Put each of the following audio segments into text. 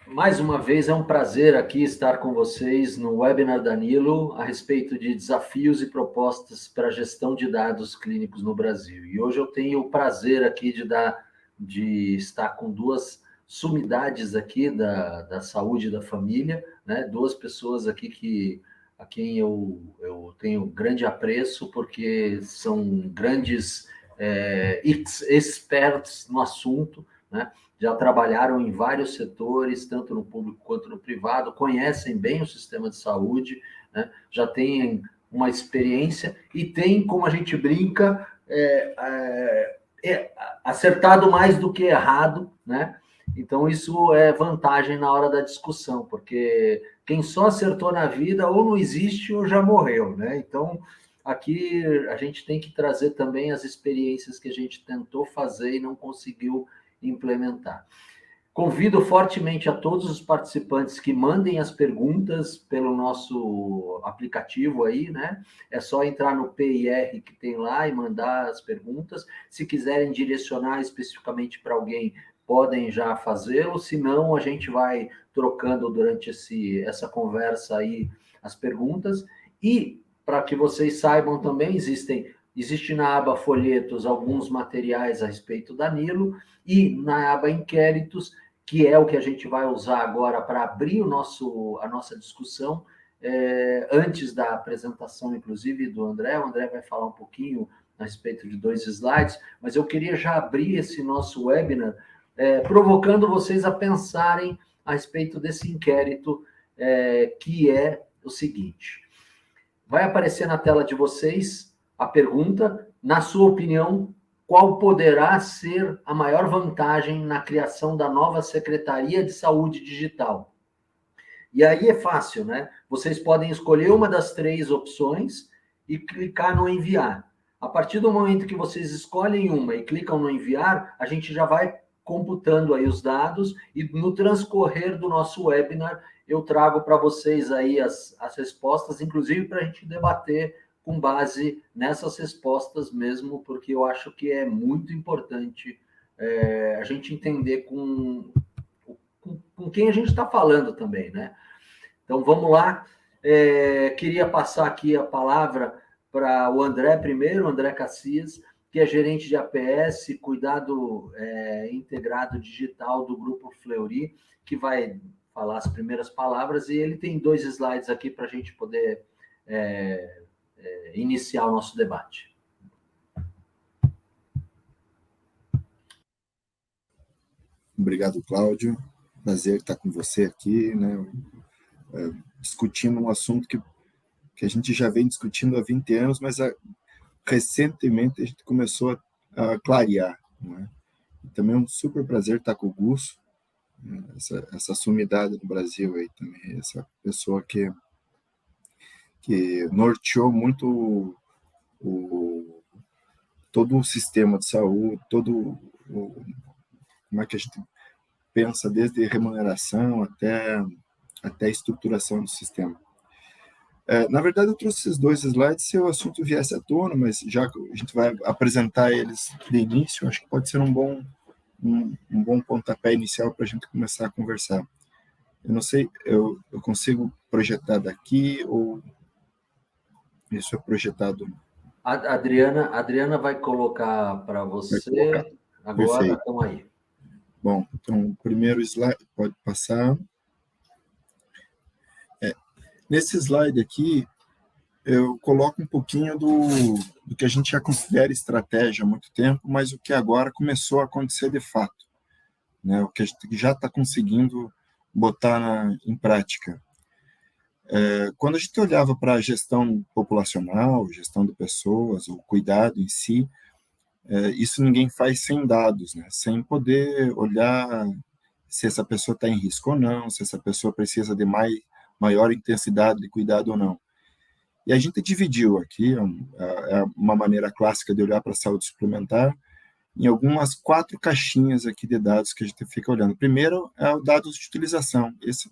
Mais uma vez, é um prazer aqui estar com vocês no webinar Danilo a respeito de desafios e propostas para a gestão de dados clínicos no Brasil. E hoje eu tenho o prazer aqui de estar com duas sumidades aqui da saúde e da família, né? Duas pessoas aqui a quem eu tenho grande apreço, porque são grandes experts no assunto, né? Já trabalharam em vários setores, tanto no público quanto no privado, conhecem bem o sistema de saúde, né? Já têm uma experiência e têm, como a gente brinca, acertado mais do que errado, né? Então, isso é vantagem na hora da discussão, porque quem só acertou na vida ou não existe ou já morreu, né? Então, aqui a gente tem que trazer também as experiências que a gente tentou fazer e não conseguiu implementar. Convido fortemente a todos os participantes que mandem as perguntas pelo nosso aplicativo aí, né? É só entrar no PIR que tem lá e mandar as perguntas. Se quiserem direcionar especificamente para alguém, podem já fazê-lo. Se não, a gente vai trocando durante essa conversa aí as perguntas. E, para que vocês saibam também, existe na aba folhetos alguns materiais a respeito da Nilo, e na aba inquéritos, que é o que a gente vai usar agora para abrir a nossa discussão, antes da apresentação, inclusive, do André. O André vai falar um pouquinho a respeito de 2 slides, mas eu queria já abrir esse nosso webinar, provocando vocês a pensarem a respeito desse inquérito, que é o seguinte. Vai aparecer na tela de vocês a pergunta: na sua opinião, qual poderá ser a maior vantagem na criação da nova Secretaria de Saúde Digital? E aí é fácil, né? Vocês podem escolher uma das 3 opções e clicar no enviar. A partir do momento que vocês escolhem uma e clicam no enviar, a gente já vai computando aí os dados, e no transcorrer do nosso webinar eu trago para vocês aí as respostas, inclusive para a gente debater com base nessas respostas mesmo, porque eu acho que é muito importante a gente entender com quem a gente está falando também, né? Então, vamos lá. Queria passar aqui a palavra para o André primeiro, André Cacias, que é gerente de APS, Cuidado Integrado Digital do Grupo Fleury, que vai falar as primeiras palavras, e ele tem 2 slides aqui para a gente poder iniciar o nosso debate. Obrigado, Cláudio. Prazer estar com você aqui, né? Discutindo um assunto que a gente já vem discutindo há 20 anos, mas recentemente a gente começou a clarear, né? E também é um super prazer estar com o Gus, né? Essa sumidade no Brasil aí também, essa pessoa que norteou muito todo o sistema de saúde, como é que a gente pensa desde remuneração até a estruturação do sistema. Na verdade, eu trouxe esses 2 slides se o assunto viesse à tona, mas já que a gente vai apresentar eles de início, acho que pode ser um bom pontapé inicial para a gente começar a conversar. Eu não sei, eu consigo projetar daqui ou isso é projetado? A Adriana vai colocar para você agora. Perfeito. Então, aí. Bom, então, o primeiro slide, pode passar. Nesse slide aqui, eu coloco um pouquinho do que a gente já considera estratégia há muito tempo, mas o que agora começou a acontecer de fato, né? O que a gente já está conseguindo botar em prática. Quando a gente olhava para a gestão populacional, gestão de pessoas, o cuidado em si, isso ninguém faz sem dados, né? Sem poder olhar se essa pessoa está em risco ou não, se essa pessoa precisa de maior intensidade de cuidado ou não. E a gente dividiu aqui, é uma maneira clássica de olhar para a saúde suplementar, em algumas 4 caixinhas aqui de dados que a gente fica olhando. Primeiro é o dados de utilização. Esse,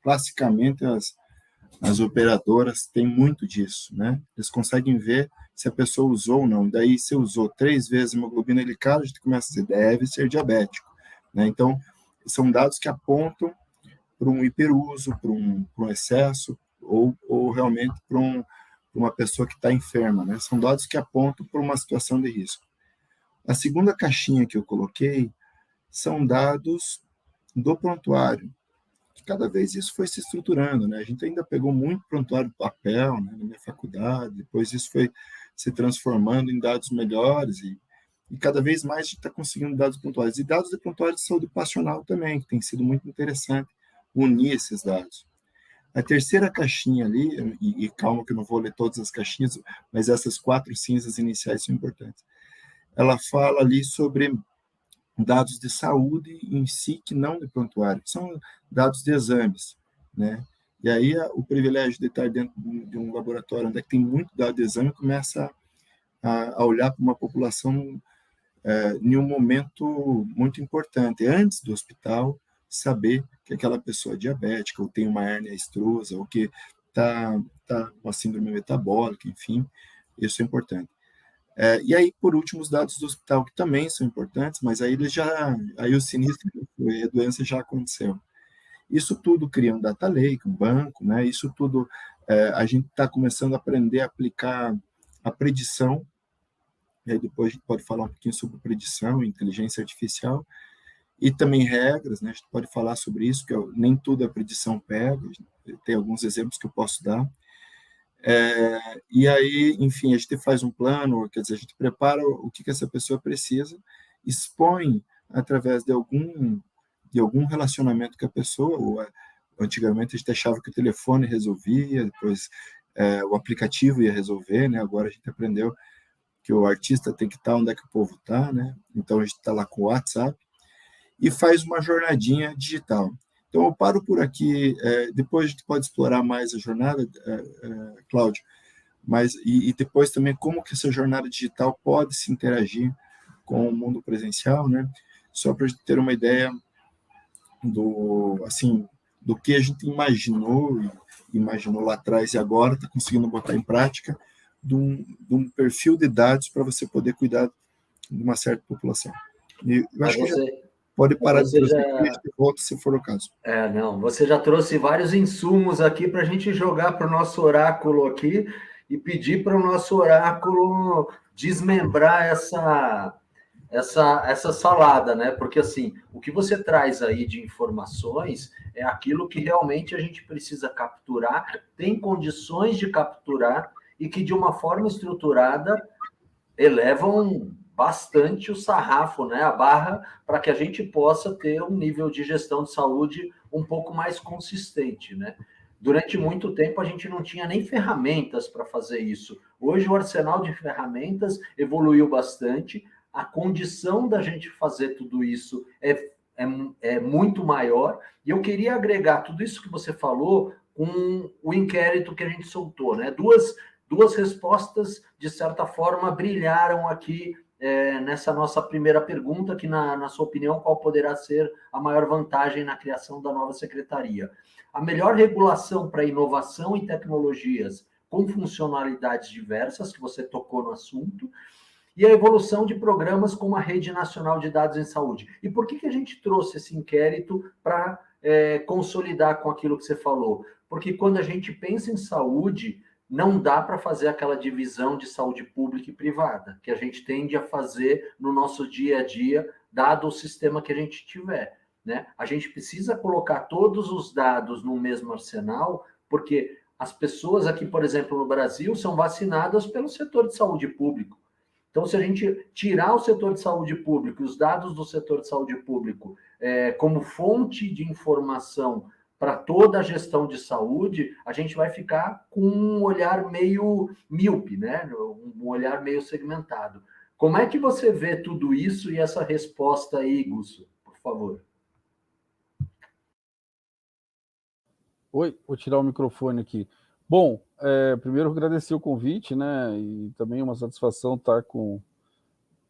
classicamente, as operadoras têm muito disso, né? Eles conseguem ver se a pessoa usou ou não. Daí, se usou 3 vezes hemoglobina glicada, a gente começa a dizer, deve ser diabético, né? Então, são dados que apontam para um hiperuso, para um excesso, ou realmente para uma pessoa que está enferma, né? São dados que apontam para uma situação de risco. A segunda caixinha que eu coloquei são dados do prontuário, que cada vez isso foi se estruturando, né? A gente ainda pegou muito prontuário de papel, né, na minha faculdade, depois isso foi se transformando em dados melhores e cada vez mais a gente está conseguindo dados pontuais. E dados de prontuário de saúde passional também, que tem sido muito interessante unir esses dados. A terceira caixinha ali, e calma que eu não vou ler todas as caixinhas, mas essas 4 cinzas iniciais são importantes. Ela fala ali sobre dados de saúde em si, que não de prontuário, que são dados de exames, né? E aí o privilégio de estar dentro de um laboratório onde tem muito dado de exame começa a olhar para uma população em um momento muito importante, antes do hospital, saber que aquela pessoa é diabética, ou tem uma hérnia extrusa, ou que está com uma síndrome metabólica, enfim, isso é importante. E aí, por último, os dados do hospital, que também são importantes, mas aí aí o sinistro, a doença já aconteceu. Isso tudo cria um data lake, um banco, né? Isso tudo, a gente está começando a aprender a aplicar a predição, e aí depois a gente pode falar um pouquinho sobre predição, inteligência artificial, e também regras, né? A gente pode falar sobre isso, que nem tudo a predição pega, tem alguns exemplos que eu posso dar. E aí, enfim, a gente faz um plano, quer dizer, a gente prepara o que essa pessoa precisa, expõe através de algum relacionamento com a pessoa, antigamente a gente achava que o telefone resolvia, depois o aplicativo ia resolver, né? Agora a gente aprendeu que o artista tem que estar onde é que o povo está, né? Então a gente está lá com o WhatsApp e faz uma jornadinha digital. Então eu paro por aqui, depois a gente pode explorar mais a jornada, Cláudio, mas e depois também como que essa jornada digital pode se interagir com o mundo presencial, né? Só para a gente ter uma ideia do que a gente imaginou lá atrás e agora está conseguindo botar em prática de um perfil de dados para você poder cuidar de uma certa população. E eu Mas acho que já você, pode parar de você trazer aqui, a já, gente volta se for o caso. não, você já trouxe vários insumos aqui para a gente jogar para o nosso oráculo aqui e pedir para o nosso oráculo desmembrar essa salada, né? Porque assim, o que você traz aí de informações é aquilo que realmente a gente precisa capturar, tem condições de capturar e que de uma forma estruturada elevam bastante o sarrafo, né, a barra, para que a gente possa ter um nível de gestão de saúde um pouco mais consistente, né? Durante muito tempo a gente não tinha nem ferramentas para fazer isso. Hoje o arsenal de ferramentas evoluiu bastante, a condição da gente fazer tudo isso é muito maior, e eu queria agregar tudo isso que você falou com o inquérito que a gente soltou, né? Duas respostas, de certa forma, brilharam aqui nessa nossa primeira pergunta, que, na sua opinião, qual poderá ser a maior vantagem na criação da nova secretaria? A melhor regulação para inovação e tecnologias com funcionalidades diversas, que você tocou no assunto, e a evolução de programas como a Rede Nacional de Dados em Saúde. E por que a gente trouxe esse inquérito para consolidar com aquilo que você falou? Porque quando a gente pensa em saúde, não dá para fazer aquela divisão de saúde pública e privada, que a gente tende a fazer no nosso dia a dia, dado o sistema que a gente tiver, né? A gente precisa colocar todos os dados no mesmo arsenal, porque as pessoas aqui, por exemplo, no Brasil, são vacinadas pelo setor de saúde público. Então, se a gente tirar o setor de saúde público e os dados do setor de saúde público como fonte de informação para toda a gestão de saúde, a gente vai ficar com um olhar meio míope, né? Um olhar meio segmentado. Como é que você vê tudo isso e essa resposta aí, Gusso, por favor? Oi, vou tirar o microfone aqui. Bom, primeiro agradecer o convite, né? E também uma satisfação estar com.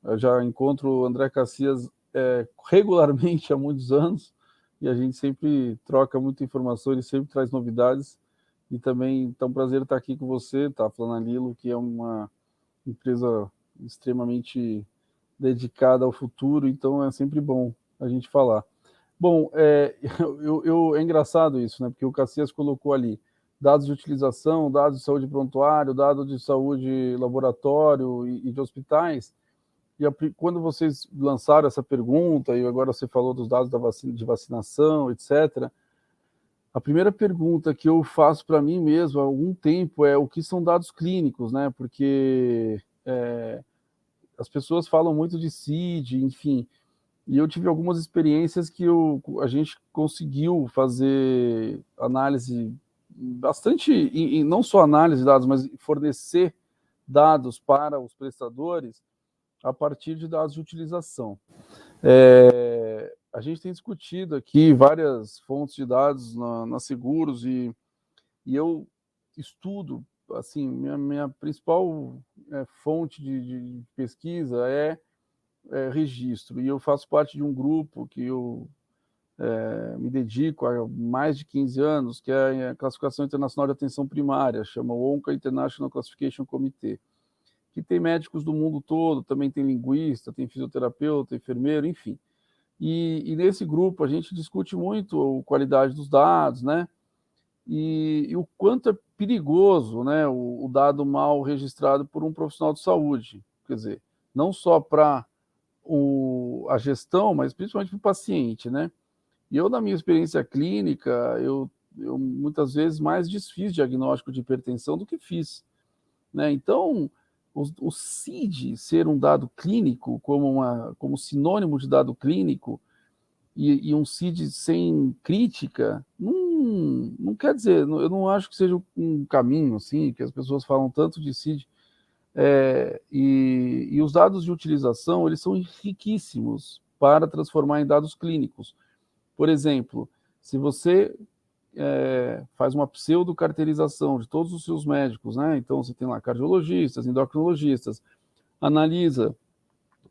Eu já encontro o André Cacias regularmente há muitos anos e a gente sempre troca muita informação, ele sempre traz novidades e também está um prazer estar aqui com você, tá? Falando a Lilo, que é uma empresa extremamente dedicada ao futuro, então é sempre bom a gente falar. Bom, é engraçado isso, né? Porque o Cassias colocou ali dados de utilização, dados de saúde prontuário, dados de saúde laboratório e de hospitais. E quando vocês lançaram essa pergunta, e agora você falou dos dados de vacinação, etc., a primeira pergunta que eu faço para mim mesmo há algum tempo é o que são dados clínicos, né? Porque as pessoas falam muito de CID, enfim, e eu tive algumas experiências que a gente conseguiu fazer análise bastante, e não só análise de dados, mas fornecer dados para os prestadores a partir de dados de utilização. A gente tem discutido aqui várias fontes de dados na Seguros e eu estudo, assim, minha principal fonte de pesquisa é registro, e eu faço parte de um grupo que eu me dedico há mais de 15 anos, que é a Classificação Internacional de Atenção Primária, chama o ONCA International Classification Committee, que tem médicos do mundo todo, também tem linguista, tem fisioterapeuta, enfermeiro, enfim. E nesse grupo a gente discute muito a qualidade dos dados, né? E o quanto é perigoso, né, o dado mal registrado por um profissional de saúde. Quer dizer, não só para a gestão, mas principalmente para o paciente, né? E eu, na minha experiência clínica, eu muitas vezes mais desfiz diagnóstico de hipertensão do que fiz, né? Então, o CID ser um dado clínico, como sinônimo de dado clínico, e um CID sem crítica, não quer dizer, eu não acho que seja um caminho, assim, que as pessoas falam tanto de CID, e os dados de utilização, eles são riquíssimos para transformar em dados clínicos. Por exemplo, se você faz uma pseudo-carteirização de todos os seus médicos, né? Então você tem lá cardiologistas, endocrinologistas, analisa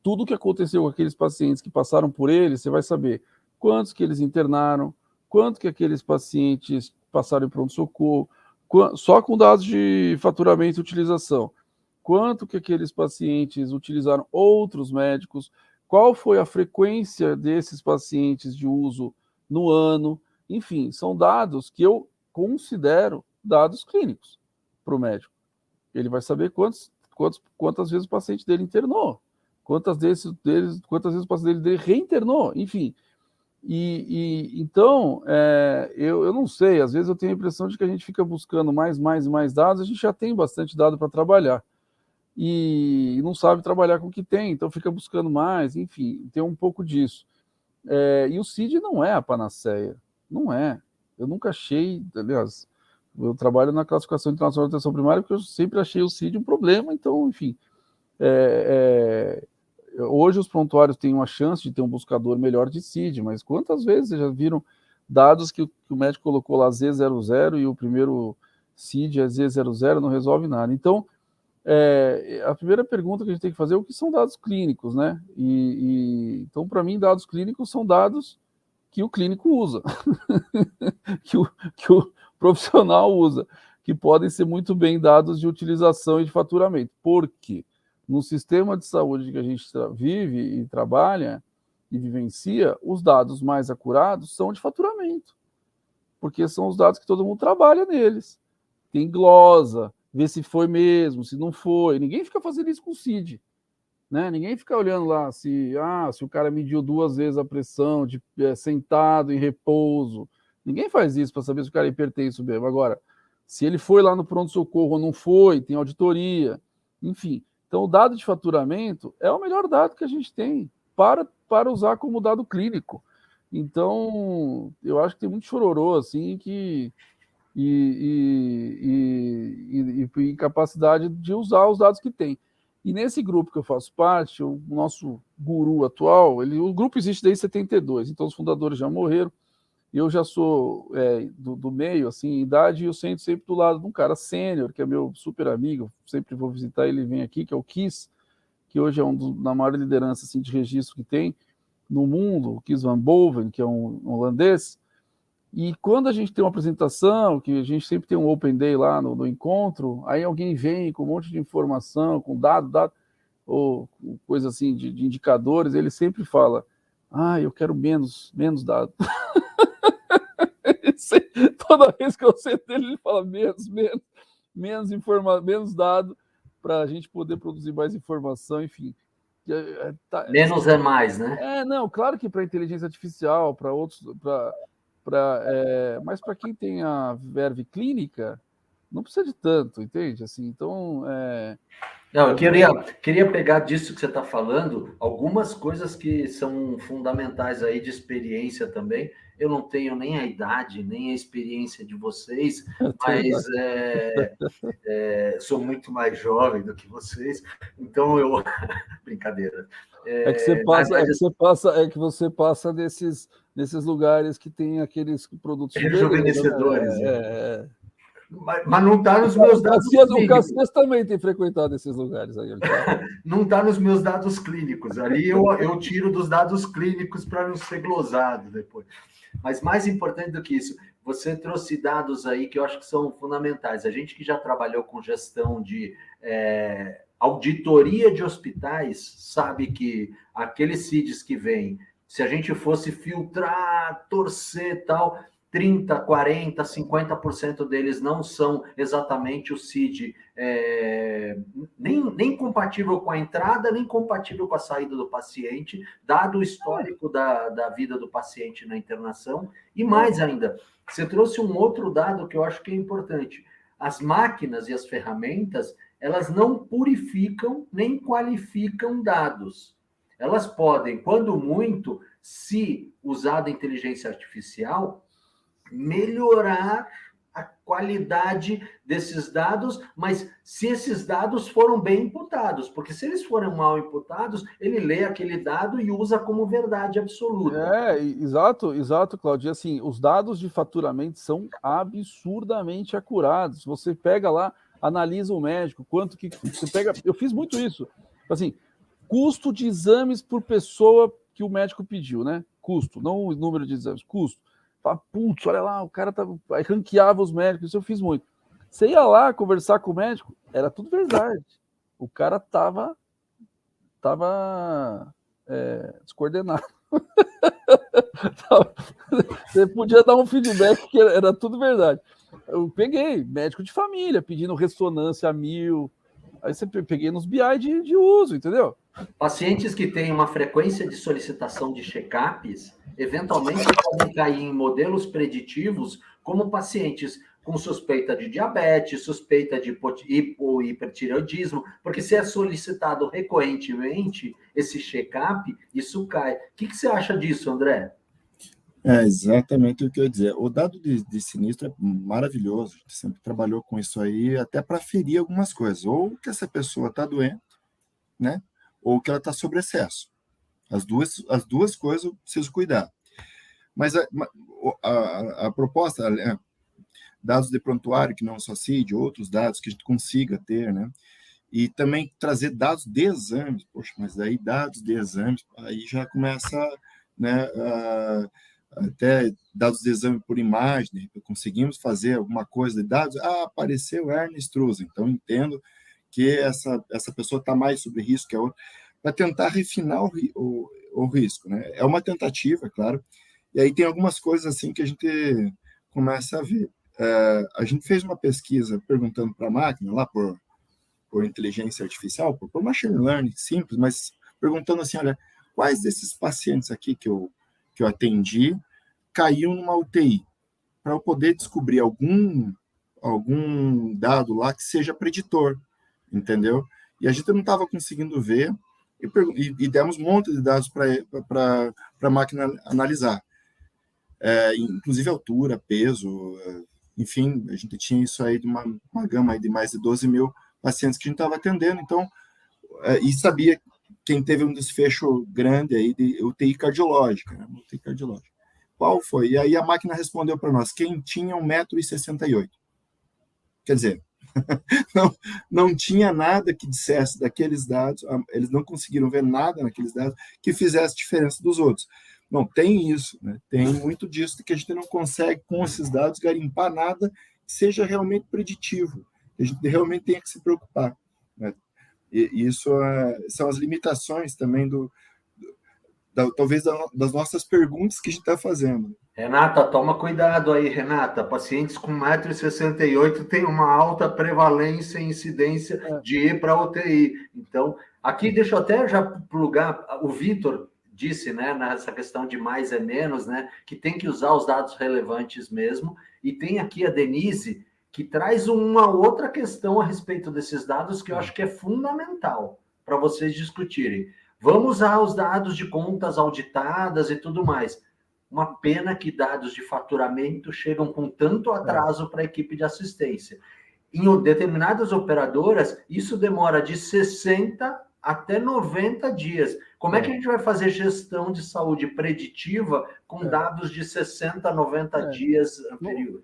tudo o que aconteceu com aqueles pacientes que passaram por ele, você vai saber quantos que eles internaram, quanto que aqueles pacientes passaram em pronto-socorro, só com dados de faturamento e utilização, quanto que aqueles pacientes utilizaram outros médicos, qual foi a frequência desses pacientes de uso no ano, enfim, são dados que eu considero dados clínicos para o médico. Ele vai saber quantas vezes o paciente dele internou, quantas vezes o paciente dele reinternou, enfim. Então, eu não sei, às vezes eu tenho a impressão de que a gente fica buscando mais dados, a gente já tem bastante dado para trabalhar, e não sabe trabalhar com o que tem, então fica buscando mais, enfim, tem um pouco disso. E o CID não é a panaceia, não é. Eu nunca achei, aliás, eu trabalho na Classificação Internacional de Atenção Primária porque eu sempre achei o CID um problema, então, enfim. Hoje os prontuários têm uma chance de ter um buscador melhor de CID, mas quantas vezes vocês já viram dados que o médico colocou lá Z00 e o primeiro CID é Z00, não resolve nada. Então, a primeira pergunta que a gente tem que fazer é o que são dados clínicos, né? Então, para mim, dados clínicos são dados que o clínico usa, que o profissional usa, que podem ser muito bem dados de utilização e de faturamento. Por quê? No sistema de saúde que a gente vive e trabalha e vivencia, os dados mais acurados são de faturamento, porque são os dados que todo mundo trabalha neles. Tem glosa, vê se foi mesmo, se não foi. Ninguém fica fazendo isso com o CID. Né? Ninguém fica olhando lá se o cara mediu 2 vezes a pressão sentado em repouso. Ninguém faz isso para saber se o cara é hipertenso mesmo. Agora, se ele foi lá no pronto-socorro ou não foi, tem auditoria, enfim. Então, o dado de faturamento é o melhor dado que a gente tem para usar como dado clínico. Então, eu acho que tem muito chororô, assim, e incapacidade de usar os dados que tem. E nesse grupo que eu faço parte, o nosso guru atual, o grupo existe desde 72, então os fundadores já morreram, e eu já sou do meio, assim, em idade, e eu sento sempre do lado de um cara sênior, que é meu super amigo, sempre vou visitar ele, vem aqui, que é o Kees, que hoje é da maior liderança assim, de registro que tem no mundo, o Kees van Boven, que é um holandês. E quando a gente tem uma apresentação, que a gente sempre tem um Open Day lá no encontro, aí alguém vem com um monte de informação, com dado, ou coisa assim de indicadores, ele sempre fala, eu quero menos dados. Toda vez que eu sento ele fala menos dado para a gente poder produzir mais informação, enfim. Menos é mais, né? Não, claro que para inteligência artificial, para outros, mas para quem tem a verve clínica, não precisa de tanto, entende? Assim, então, Não, eu queria pegar disso que você está falando, algumas coisas que são fundamentais aí de experiência também. Eu não tenho nem a idade, nem a experiência de vocês, mas sou muito mais jovem do que vocês, então eu... Brincadeira. Que você passa nesses lugares que tem aqueles produtos de rejuvenescedores. Mas não está nos meus dados clínicos. O Cassias também tem frequentado esses lugares aí. Não está nos meus dados clínicos. Ali eu tiro dos dados clínicos para não ser glosado depois. Mas mais importante do que isso, você trouxe dados aí que eu acho que são fundamentais. A gente que já trabalhou com gestão de auditoria de hospitais sabe que aqueles CIDs que vêm, se a gente fosse filtrar, torcer tal... 30%, 40%, 50% deles não são exatamente o CID, nem compatível com a entrada, nem compatível com a saída do paciente, dado o histórico da vida do paciente na internação. E mais ainda, você trouxe um outro dado que eu acho que é importante. As máquinas e as ferramentas, elas não purificam nem qualificam dados. Elas podem, quando muito, se usada a inteligência artificial, melhorar a qualidade desses dados, mas se esses dados foram bem imputados, porque se eles forem mal imputados, ele lê aquele dado e usa como verdade absoluta. Exato, Claudio. Assim, os dados de faturamento são absurdamente acurados. Você pega lá, analisa o médico, quanto que você pega. Eu fiz muito isso. Assim, custo de exames por pessoa que o médico pediu, né? Custo, não o número de exames, custo. Fala, putz, olha lá, o cara aí ranqueava os médicos, isso eu fiz muito. Você ia lá conversar com o médico, era tudo verdade. O cara tava descoordenado. Você podia dar um feedback que era tudo verdade. Eu peguei médico de família pedindo ressonância a 1000. Aí você peguei nos BI de uso, entendeu? Pacientes que têm uma frequência de solicitação de check-ups, eventualmente podem cair em modelos preditivos como pacientes com suspeita de diabetes, suspeita de hipotireoidismo, porque se é solicitado recorrentemente esse check-up, isso cai. O que você acha disso, André? É exatamente o que eu ia dizer. O dado de sinistro é maravilhoso. A gente sempre trabalhou com isso aí, até para ferir algumas coisas. Ou que essa pessoa está doente, né? Ou que ela está sob excesso. As duas coisas eu preciso cuidar. Mas a proposta, dados de prontuário, que não só CID, outros dados que a gente consiga ter, né? E também trazer dados de exames. Poxa, mas daí dados de exames, aí já começa, né, até dados de exame por imagem, conseguimos fazer alguma coisa de dados, apareceu hernia extrusa, então entendo que essa pessoa está mais sob risco que a outra, para tentar refinar o risco, né? É uma tentativa, claro, e aí tem algumas coisas assim que a gente começa a ver. A gente fez uma pesquisa perguntando para a máquina, lá por inteligência artificial, por machine learning simples, mas perguntando assim, olha, quais desses pacientes aqui que eu atendi caiu numa UTI, para eu poder descobrir algum dado lá que seja preditor, entendeu? E a gente não estava conseguindo ver, e demos um monte de dados para a máquina analisar. Inclusive altura, peso, enfim, a gente tinha isso aí de uma gama aí de mais de 12 mil pacientes que a gente estava atendendo, então, e sabia quem teve um desfecho grande aí de UTI cardiológica, né? UTI cardiológica. Qual foi? E aí a máquina respondeu para nós, quem tinha 1,68 m. Quer dizer, não tinha nada que dissesse daqueles dados, eles não conseguiram ver nada naqueles dados que fizesse diferença dos outros. Não, tem isso, né? Tem muito disso que a gente não consegue, com esses dados, garimpar nada que seja realmente preditivo. A gente realmente tem que se preocupar, né? E isso são as limitações também talvez das nossas perguntas que a gente está fazendo. Renata, toma cuidado aí, Renata. Pacientes com 1,68 m têm uma alta prevalência e incidência de ir para a UTI. Então, aqui deixa eu até já plugar. O Vitor disse, né, nessa questão de mais é menos, né, que tem que usar os dados relevantes mesmo. E tem aqui a Denise, que traz uma outra questão a respeito desses dados que eu acho que é fundamental para vocês discutirem. Vamos usar os dados de contas auditadas e tudo mais. Uma pena que dados de faturamento chegam com tanto atraso para a equipe de assistência. Em determinadas operadoras, isso demora de 60 até 90 dias. Como é que a gente vai fazer gestão de saúde preditiva com dados de 60 a 90 dias anteriores?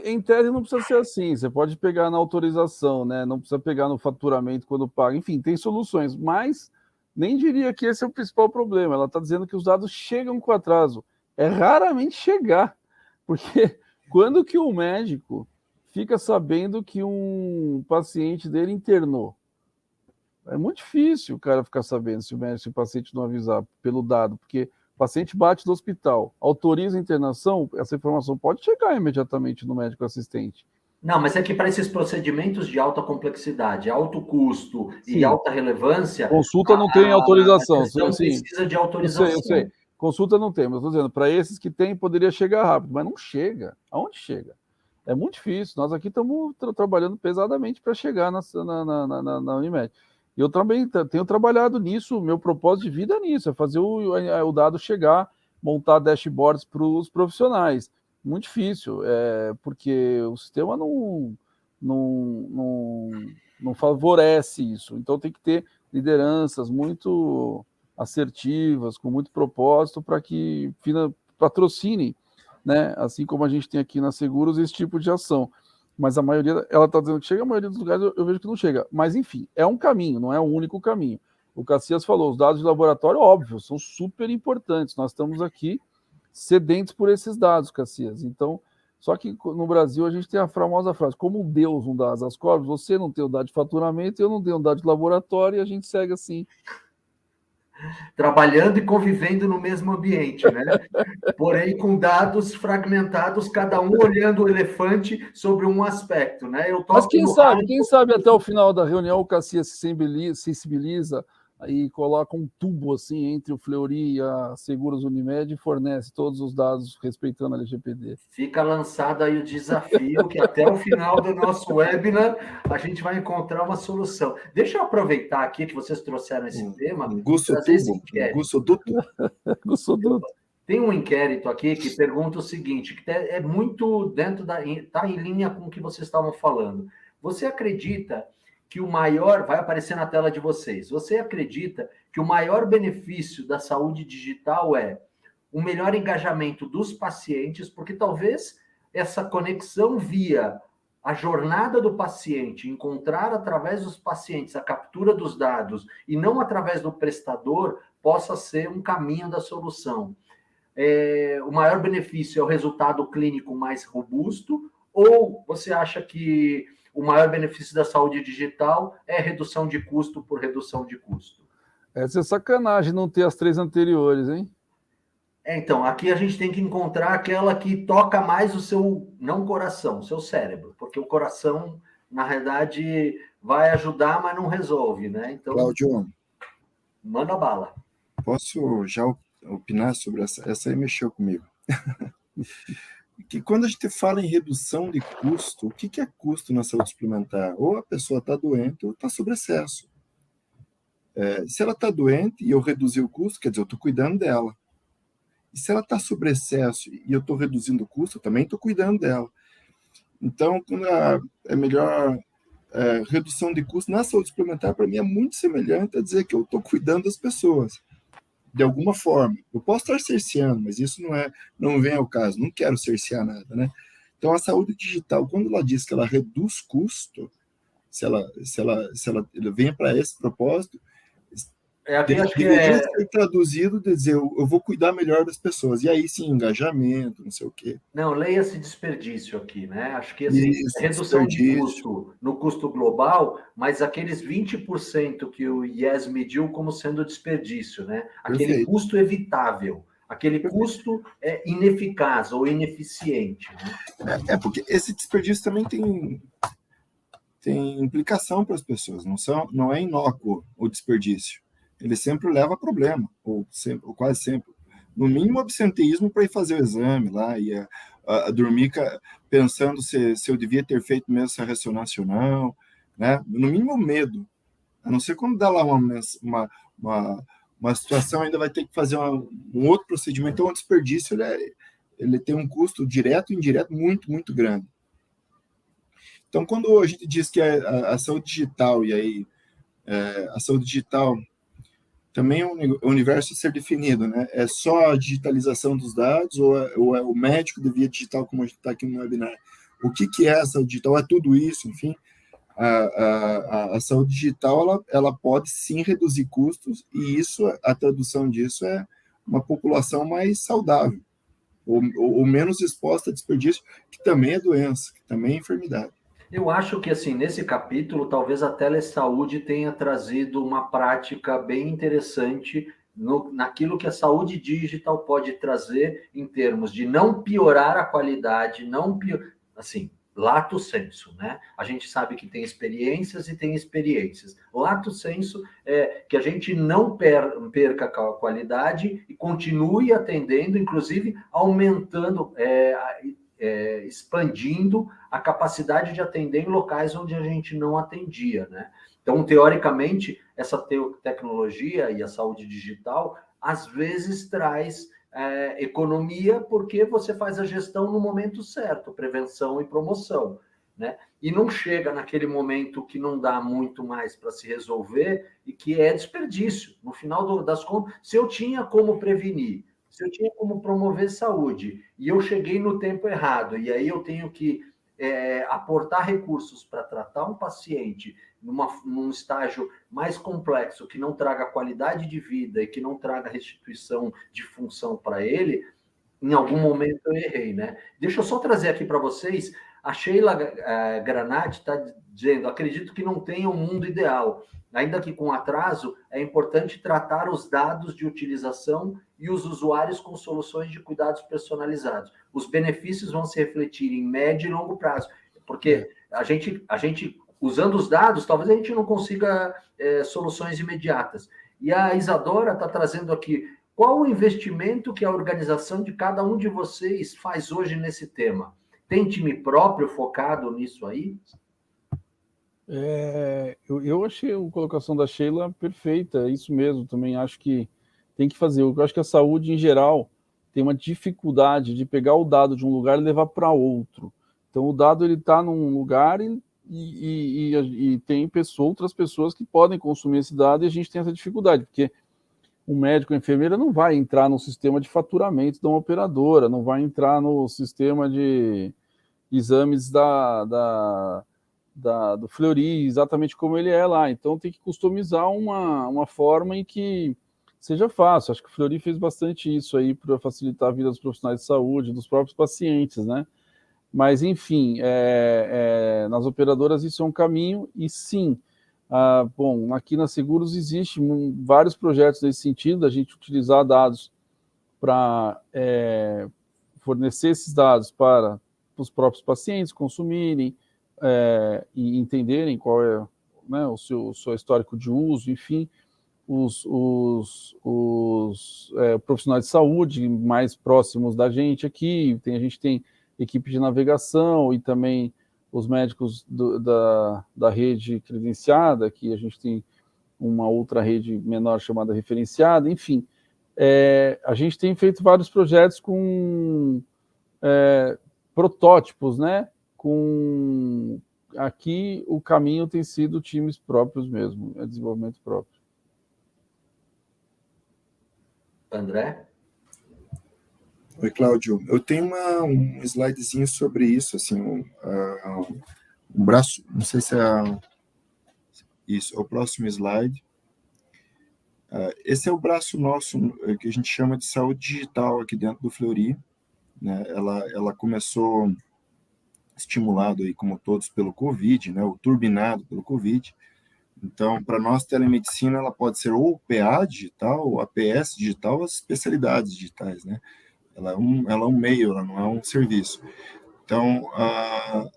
Em tese não precisa ser assim. Você pode pegar na autorização, né? Não precisa pegar no faturamento quando paga. Enfim, tem soluções, mas nem diria que esse é o principal problema. Ela está dizendo que os dados chegam com atraso. É raramente chegar, porque quando que o médico fica sabendo que um paciente dele internou? É muito difícil o cara ficar sabendo se o paciente não avisar pelo dado, porque o paciente bate no hospital, autoriza a internação, essa informação pode chegar imediatamente no médico assistente. Não, mas é que para esses procedimentos de alta complexidade, alto custo e alta relevância... Consulta não tem autorização. Não precisa de autorização. Eu sei. Consulta não tem, mas estou dizendo, para esses que tem, poderia chegar rápido, mas não chega. Aonde chega? É muito difícil. Nós aqui estamos trabalhando pesadamente para chegar na Unimed. Eu também tenho trabalhado nisso, meu propósito de vida é nisso, é fazer o dado chegar, montar dashboards para os profissionais. Muito difícil, porque o sistema não favorece isso. Então tem que ter lideranças muito assertivas, com muito propósito, para que patrocinem, né? Assim como a gente tem aqui na Seguros, esse tipo de ação. Mas a maioria, ela está dizendo que chega, a maioria dos lugares eu vejo que não chega. Mas, enfim, é um caminho, não é o único caminho. O Cassias falou, os dados de laboratório, óbvio, são super importantes. Nós estamos aqui sedentos por esses dados, Cassias. Então, só que no Brasil a gente tem a famosa frase, como Deus não dá asas corpos, você não tem o dado de faturamento, eu não tenho o dado de laboratório, e a gente segue assim. Trabalhando e convivendo no mesmo ambiente, né? Porém, com dados fragmentados, cada um olhando o elefante sobre um aspecto, né? Mas quem sabe até o final da reunião o Cassias se sensibiliza e coloca um tubo assim entre o Fleury e a Seguros Unimed e fornece todos os dados respeitando a LGPD. Fica lançado aí o desafio que até o final do nosso webinar a gente vai encontrar uma solução. Deixa eu aproveitar aqui que vocês trouxeram esse tema. Gussoduto. Tem um inquérito aqui que pergunta o seguinte, que é muito dentro está em linha com o que vocês estavam falando. Você acredita que o maior, vai aparecer na tela de vocês, você acredita que o maior benefício da saúde digital é o melhor engajamento dos pacientes, porque talvez essa conexão via a jornada do paciente, encontrar através dos pacientes a captura dos dados e não através do prestador, possa ser um caminho da solução. O maior benefício é o resultado clínico mais robusto, ou você acha que o maior benefício da saúde digital é redução de custo por redução de custo? Essa é sacanagem não ter as três anteriores, hein? Então, aqui a gente tem que encontrar aquela que toca mais o seu, não coração, o seu cérebro, porque o coração, na realidade, vai ajudar, mas não resolve, né? Então, Cláudio, manda bala. Posso já opinar sobre essa aí mexeu comigo. Que quando a gente fala em redução de custo, o que é custo na saúde suplementar? Ou a pessoa está doente ou está sob excesso. Se ela está doente e eu reduzir o custo, quer dizer, eu estou cuidando dela. E se ela está sob excesso e eu estou reduzindo o custo, eu também estou cuidando dela. Então, é melhor redução de custo na saúde suplementar, para mim, é muito semelhante a dizer que eu estou cuidando das pessoas. De alguma forma. Eu posso estar cerceando, mas isso não vem ao caso. Não quero cercear nada, né? Então, a saúde digital, quando ela diz que ela reduz custo, se ela vem para esse propósito... aqui acho que deveria ser traduzido de dizer, eu vou cuidar melhor das pessoas. E aí sim, engajamento, não sei o quê. Não, leia-se desperdício aqui, né? Acho que assim, Isso, redução de desperdício. custo no custo global, mas aqueles 20% que o IES mediu como sendo desperdício, né? Aquele Perfeito. custo evitável, aquele custo ineficaz ou ineficiente, né? Porque esse desperdício também tem implicação para as pessoas, não é inócuo o desperdício. Ele sempre leva a problema, ou quase sempre. No mínimo, absenteísmo para ir fazer o exame lá, e a dormir pensando se eu devia ter feito mesmo essa ressonância ou não, né? No mínimo, medo. A não ser quando dá lá uma situação, ainda vai ter que fazer um outro procedimento. Então, o desperdício ele tem um custo direto e indireto muito, muito grande. Então, quando a gente diz que a saúde digital, e aí a saúde digital também é um universo a ser definido, né? É só a digitalização dos dados ou é o médico de via digital, como a gente está aqui no webinar? O que é a saúde digital? É tudo isso, enfim. A saúde digital ela pode sim reduzir custos, e a tradução disso é uma população mais saudável, ou menos exposta a desperdício, que também é doença, que também é enfermidade. Eu acho que, assim, nesse capítulo, talvez a telesaúde tenha trazido uma prática bem interessante naquilo que a saúde digital pode trazer em termos de não piorar a qualidade, assim, lato sensu, né? A gente sabe que tem experiências e tem experiências. Lato sensu é que a gente não perca a qualidade e continue atendendo, inclusive aumentando, expandindo a capacidade de atender em locais onde a gente não atendia, né? Então, teoricamente, essa tecnologia e a saúde digital, às vezes, traz economia, porque você faz a gestão no momento certo, prevenção e promoção, né? E não chega naquele momento que não dá muito mais para se resolver e que é desperdício. No final das contas, se eu tinha como prevenir, se eu tinha como promover saúde e eu cheguei no tempo errado, e aí eu tenho que aportar recursos para tratar um paciente num estágio mais complexo, que não traga qualidade de vida e que não traga restituição de função para ele, em algum momento eu errei, né? Deixa eu só trazer aqui para vocês, a Sheila Granati está dizendo, acredito que não tenha um mundo ideal, ainda que com atraso, é importante tratar os dados de utilização e os usuários com soluções de cuidados personalizados. Os benefícios vão se refletir em médio e longo prazo, porque a gente usando os dados, talvez a gente não consiga soluções imediatas. E a Isadora está trazendo aqui, qual o investimento que a organização de cada um de vocês faz hoje nesse tema? Tem time próprio focado nisso aí? Eu achei a colocação da Sheila perfeita, é isso mesmo, também acho que tem que fazer. Eu acho que a saúde, em geral, tem uma dificuldade de pegar o dado de um lugar e levar para outro. Então, o dado está num lugar e tem outras pessoas que podem consumir esse dado, e a gente tem essa dificuldade, porque o médico, a enfermeira não vai entrar no sistema de faturamento de uma operadora, não vai entrar no sistema de exames do Fleury, exatamente como ele é lá. Então tem que customizar uma forma em que seja fácil. Acho que o Fleury fez bastante isso aí para facilitar a vida dos profissionais de saúde, dos próprios pacientes, né? Mas, enfim, nas operadoras isso é um caminho, e sim, bom, aqui na Seguros existe vários projetos nesse sentido, a gente utilizar dados para fornecer esses dados para os próprios pacientes consumirem e entenderem qual é, né, o seu histórico de uso, enfim, os profissionais de saúde mais próximos da gente aqui, a gente tem equipe de navegação e também os médicos da rede credenciada, que a gente tem uma outra rede menor chamada referenciada, enfim. A gente tem feito vários projetos com protótipos, né? Aqui o caminho tem sido times próprios mesmo, desenvolvimento próprio. André? Oi, Cláudio. Eu tenho um slidezinho sobre isso, assim, um braço, não sei se é isso, é o próximo slide. Esse é o braço nosso, que a gente chama de saúde digital aqui dentro do Fleury, né? Ela começou estimulado aí, como todos, pelo Covid, né? O turbinado pelo Covid. Então, para nós, telemedicina, ela pode ser ou PA digital, ou APS digital, as especialidades digitais, né? Ela é um meio, ela não é um serviço. Então,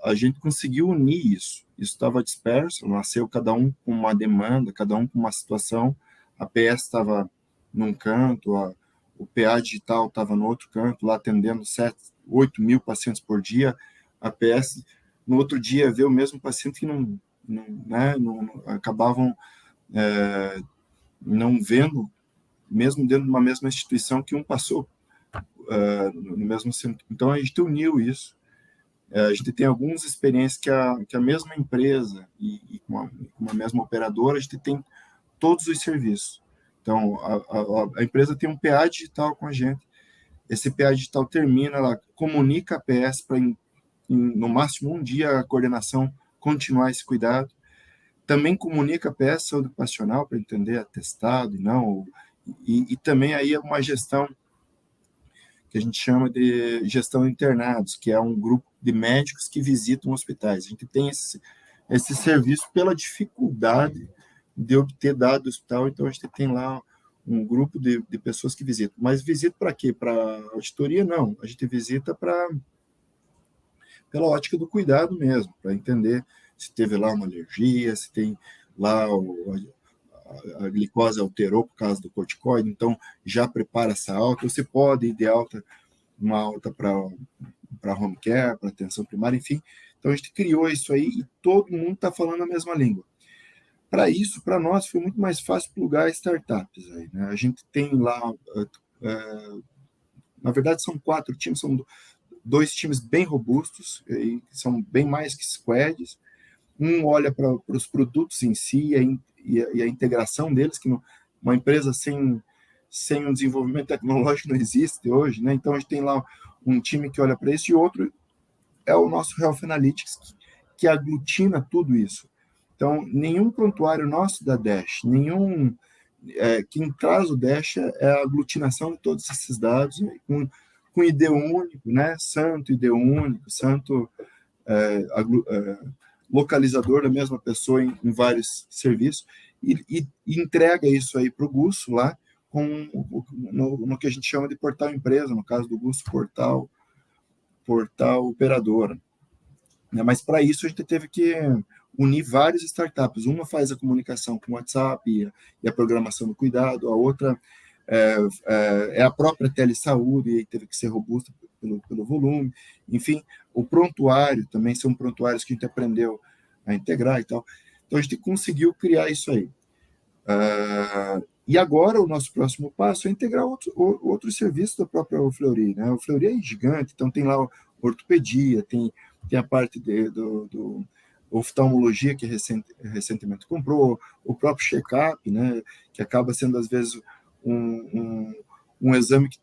a gente conseguiu unir isso. Isso estava disperso, nasceu cada um com uma demanda, cada um com uma situação. A PS estava num canto, o PA digital estava no outro canto, lá atendendo 8 mil pacientes por dia. A PS, no outro dia, vê o mesmo paciente que não acabavam não vendo, mesmo dentro de uma mesma instituição, que um passou no mesmo centro. Então, a gente uniu isso. A gente tem algumas experiências que a mesma empresa e com a mesma operadora, a gente tem todos os serviços. Então, a empresa tem um PA digital com a gente. Esse PA digital termina, ela comunica a PS para, no máximo, um dia a coordenação continuar esse cuidado. Também comunica a PS saúde ocupacional para entender atestado e não. E também aí é uma gestão que a gente chama de gestão de internados, que é um grupo de médicos que visitam hospitais. A gente tem esse serviço pela dificuldade de obter dados do hospital, então a gente tem lá um grupo de pessoas que visitam. Mas visita para quê? Para auditoria? Não. A gente visita pela ótica do cuidado mesmo, para entender se teve lá uma alergia, se tem lá a glicose alterou por causa do corticoide, então já prepara essa alta. Você pode ir de alta, uma alta para home care, para atenção primária, enfim. Então a gente criou isso aí e todo mundo está falando a mesma língua. Para isso, para nós, foi muito mais fácil plugar startups aí, né? A gente tem lá, na verdade são 4 times, são 2 times bem robustos, e são bem mais que squads. Um olha para os produtos em si e a integração deles, que uma empresa sem um desenvolvimento tecnológico não existe hoje, né? Então a gente tem lá um time que olha para isso e outro é o nosso Health Analytics, que aglutina tudo isso. Então, nenhum prontuário nosso da Dash, quem traz o Dash é a aglutinação de todos esses dados, né? com ID único, né? Santo ID único, santo localizador da mesma pessoa em vários serviços, e entrega isso aí para o Gusso lá, no que a gente chama de portal empresa, no caso do Gusso, portal operadora. Mas para isso a gente teve que unir várias startups. Uma faz a comunicação com o WhatsApp e a programação do cuidado, a outra é a própria telesaúde, e teve que ser robusta pelo volume. Enfim, o prontuário também são prontuários que a gente aprendeu a integrar e tal. Então a gente conseguiu criar isso aí. E agora o nosso próximo passo é integrar outros serviços da própria Fleury, né? O Fleury é gigante, então tem lá ortopedia, tem a parte do oftalmologia que recentemente comprou, o próprio check-up, né? Que acaba sendo às vezes um exame que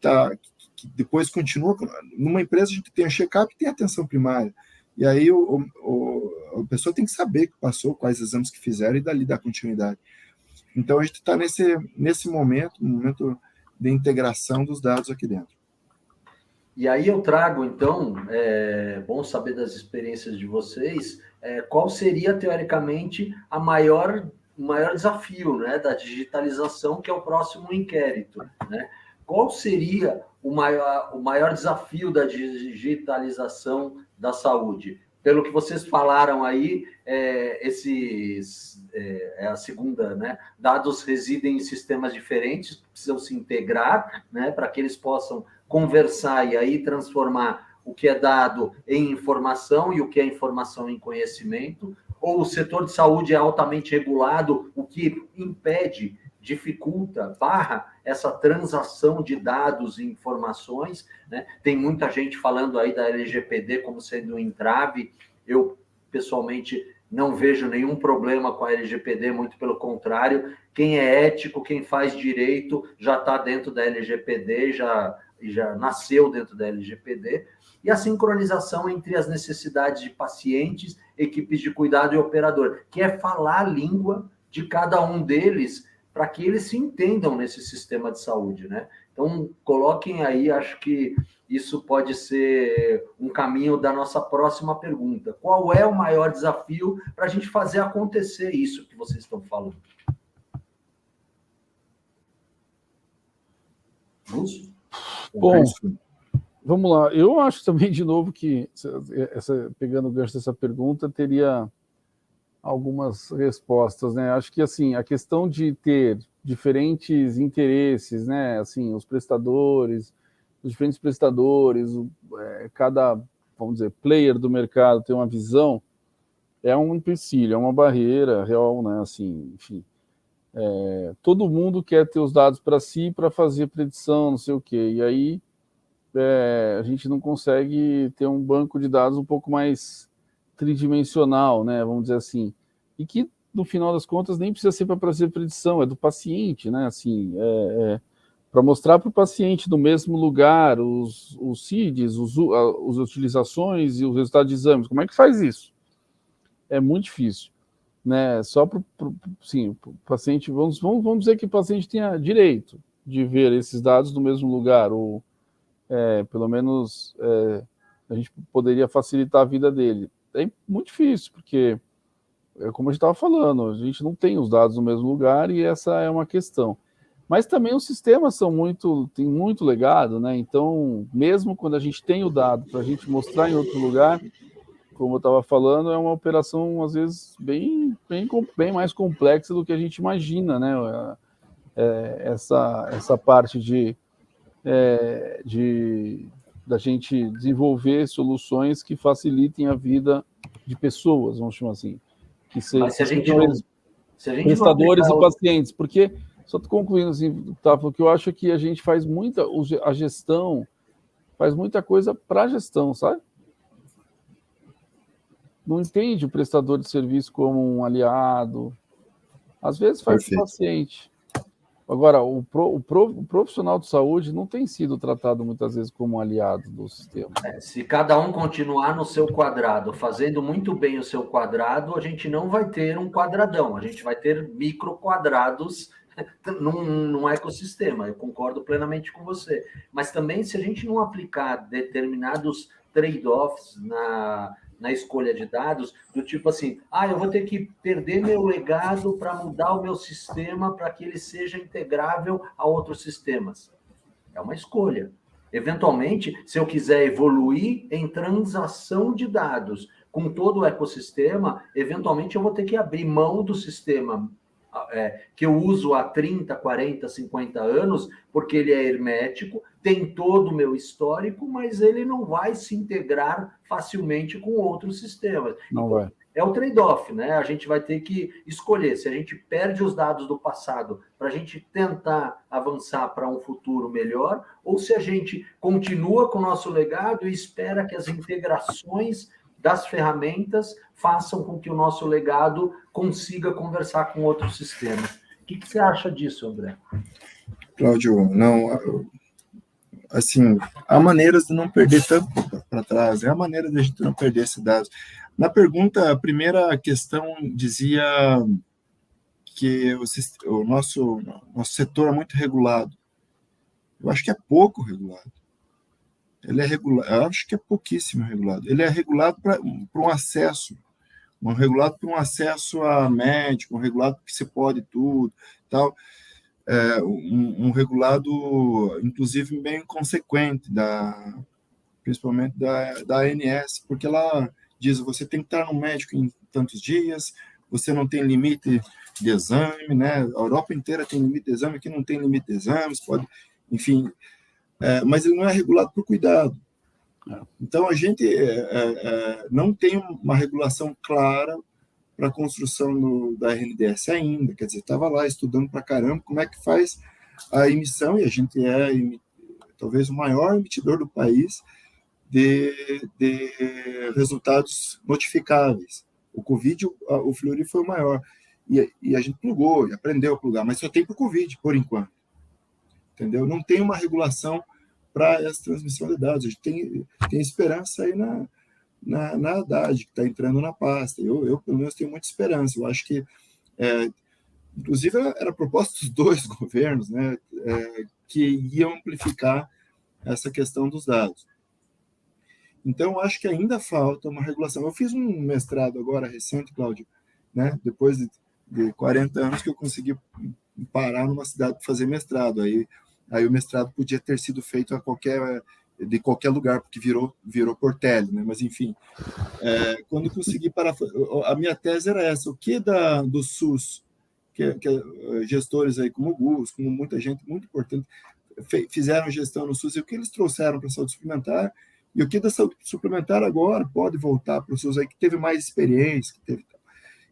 depois continua. Numa empresa a gente tem o check-up e tem a atenção primária, e aí a pessoa tem que saber que passou, quais exames que fizeram e dali dar continuidade. Então, a gente está nesse momento de integração dos dados aqui dentro. E aí eu trago, então, bom saber das experiências de vocês, qual seria, teoricamente, o maior desafio, né, da digitalização, que é o próximo inquérito, né? Qual seria o maior desafio da digitalização da saúde? Pelo que vocês falaram aí, a segunda, né? Dados residem em sistemas diferentes, precisam se integrar, né? Para que eles possam conversar e aí transformar o que é dado em informação e o que é informação em conhecimento. Ou o setor de saúde é altamente regulado, o que impede, dificulta, barra essa transação de dados e informações, né? Tem muita gente falando aí da LGPD como sendo um entrave. Eu, pessoalmente, não vejo nenhum problema com a LGPD, muito pelo contrário. Quem é ético, quem faz direito, já está dentro da LGPD, já nasceu dentro da LGPD. E a sincronização entre as necessidades de pacientes, equipes de cuidado e operador, que é falar a língua de cada um deles, para que eles se entendam nesse sistema de saúde, né? Então, coloquem aí, acho que isso pode ser um caminho da nossa próxima pergunta. Qual é o maior desafio para a gente fazer acontecer isso que vocês estão falando? Lúcio? Bom, vamos lá. Eu acho também, de novo, que, pegando o gancho dessa pergunta, teria algumas respostas, né? Acho que, assim, a questão de ter diferentes interesses, né? Assim, os diferentes prestadores, cada, vamos dizer, player do mercado tem uma visão, é um empecilho, é uma barreira real, né? Assim, enfim, todo mundo quer ter os dados para si, para fazer predição, não sei o quê, e aí a gente não consegue ter um banco de dados um pouco mais tridimensional, né, vamos dizer assim, e que no final das contas nem precisa ser para fazer predição, é do paciente, né, assim, para mostrar para o paciente no mesmo lugar os CIDs, as utilizações e os resultados de exames. Como é que faz isso? É muito difícil, né? Só para o paciente, vamos dizer que o paciente tenha direito de ver esses dados no mesmo lugar, ou pelo menos a gente poderia facilitar a vida dele. É muito difícil, porque, como a gente estava falando, a gente não tem os dados no mesmo lugar e essa é uma questão. Mas também os sistemas têm muito legado, né? Então, mesmo quando a gente tem o dado para a gente mostrar em outro lugar, como eu estava falando, é uma operação, às vezes, bem mais complexa do que a gente imagina, né? Essa parte da gente desenvolver soluções que facilitem a vida de pessoas, vamos chamar assim, que sejam prestadores e pacientes, porque, só estou concluindo assim, tá, porque eu acho que a gente faz a gestão faz muita coisa para a gestão, sabe? Não entende o prestador de serviço como um aliado, às vezes faz o paciente. Agora, o profissional de saúde não tem sido tratado muitas vezes como um aliado do sistema. Se cada um continuar no seu quadrado, fazendo muito bem o seu quadrado, a gente não vai ter um quadradão, a gente vai ter micro quadrados num ecossistema. Eu concordo plenamente com você. Mas também, se a gente não aplicar determinados trade-offs na escolha de dados, do tipo assim, eu vou ter que perder meu legado para mudar o meu sistema para que ele seja integrável a outros sistemas. É uma escolha. Eventualmente, se eu quiser evoluir em transação de dados com todo o ecossistema, eventualmente eu vou ter que abrir mão do sistema que eu uso há 30, 40, 50 anos, porque ele é hermético, tem todo o meu histórico, mas ele não vai se integrar facilmente com outros sistemas. Não vai. É o trade-off, né? A gente vai ter que escolher se a gente perde os dados do passado para a gente tentar avançar para um futuro melhor, ou se a gente continua com o nosso legado e espera que as integrações das ferramentas façam com que o nosso legado consiga conversar com outros sistemas. O que você acha disso, André? Cláudio, não, assim, há maneiras de não perder tanto para trás, é a maneira de a gente não perder esses dados. Na pergunta, a primeira questão dizia que o nosso setor é muito regulado. Eu acho que é pouco regulado. Ele é regulado, eu acho que é pouquíssimo regulado. Ele é regulado para um acesso, regulado para um acesso a médico, regulado porque se pode tudo, tal. Um regulado, inclusive, bem inconsequente, principalmente da ANS, porque ela diz, você tem que estar no médico em tantos dias, você não tem limite de exame, né? A Europa inteira tem limite de exame, aqui não tem limite de exames, pode, enfim, mas ele não é regulado por cuidado. Então, a gente não tem uma regulação clara para a construção da RNDS ainda, quer dizer, estava lá estudando para caramba como é que faz a emissão, e a gente talvez o maior emitidor do país de resultados notificáveis. O Covid, o Fleury foi o maior, e a gente plugou, e aprendeu a plugar, mas só tem para o Covid, por enquanto. Entendeu? Não tem uma regulação para essa transmissão de dados. A gente tem esperança aí na Haddad, que está entrando na pasta. Eu, pelo menos, tenho muita esperança. Eu acho que inclusive era proposta dos dois governos, né, que iam amplificar essa questão dos dados. Então, acho que ainda falta uma regulação. Eu fiz um mestrado agora recente, Cláudio, né, depois de 40 anos que eu consegui parar numa cidade para fazer mestrado. Aí o mestrado podia ter sido feito de qualquer lugar, porque virou por tele, né? Mas, enfim, quando consegui parar, a minha tese era essa: o que do SUS, que gestores aí como o Gus, como muita gente muito importante, fizeram gestão no SUS, e o que eles trouxeram para a saúde suplementar, e o que da saúde suplementar agora pode voltar para o SUS aí, que teve mais experiência, que teve...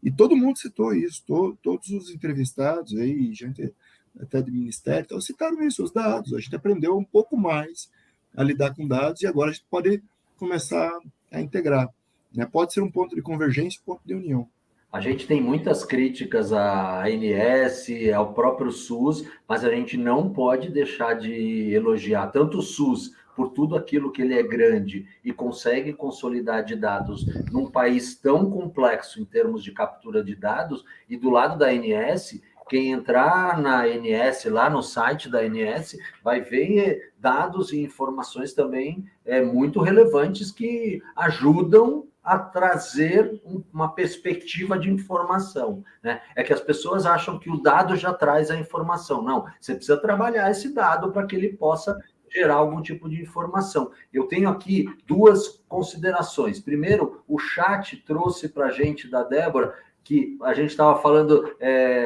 E todo mundo citou isso, todos os entrevistados aí, gente até do Ministério, então, citaram isso, os dados. A gente aprendeu um pouco mais a lidar com dados, e agora a gente pode começar a integrar, né? Pode ser um ponto de convergência, um ponto de união. A gente tem muitas críticas à ANS, ao próprio SUS, mas a gente não pode deixar de elogiar tanto o SUS por tudo aquilo que ele é grande e consegue consolidar de dados num país tão complexo em termos de captura de dados, e do lado da ANS, quem entrar na ANS, lá no site da ANS, vai ver dados e informações também muito relevantes que ajudam a trazer uma perspectiva de informação, né? É que as pessoas acham que o dado já traz a informação. Não, você precisa trabalhar esse dado para que ele possa gerar algum tipo de informação. Eu tenho aqui duas considerações. Primeiro, o chat trouxe para a gente, da Débora, que a gente estava falando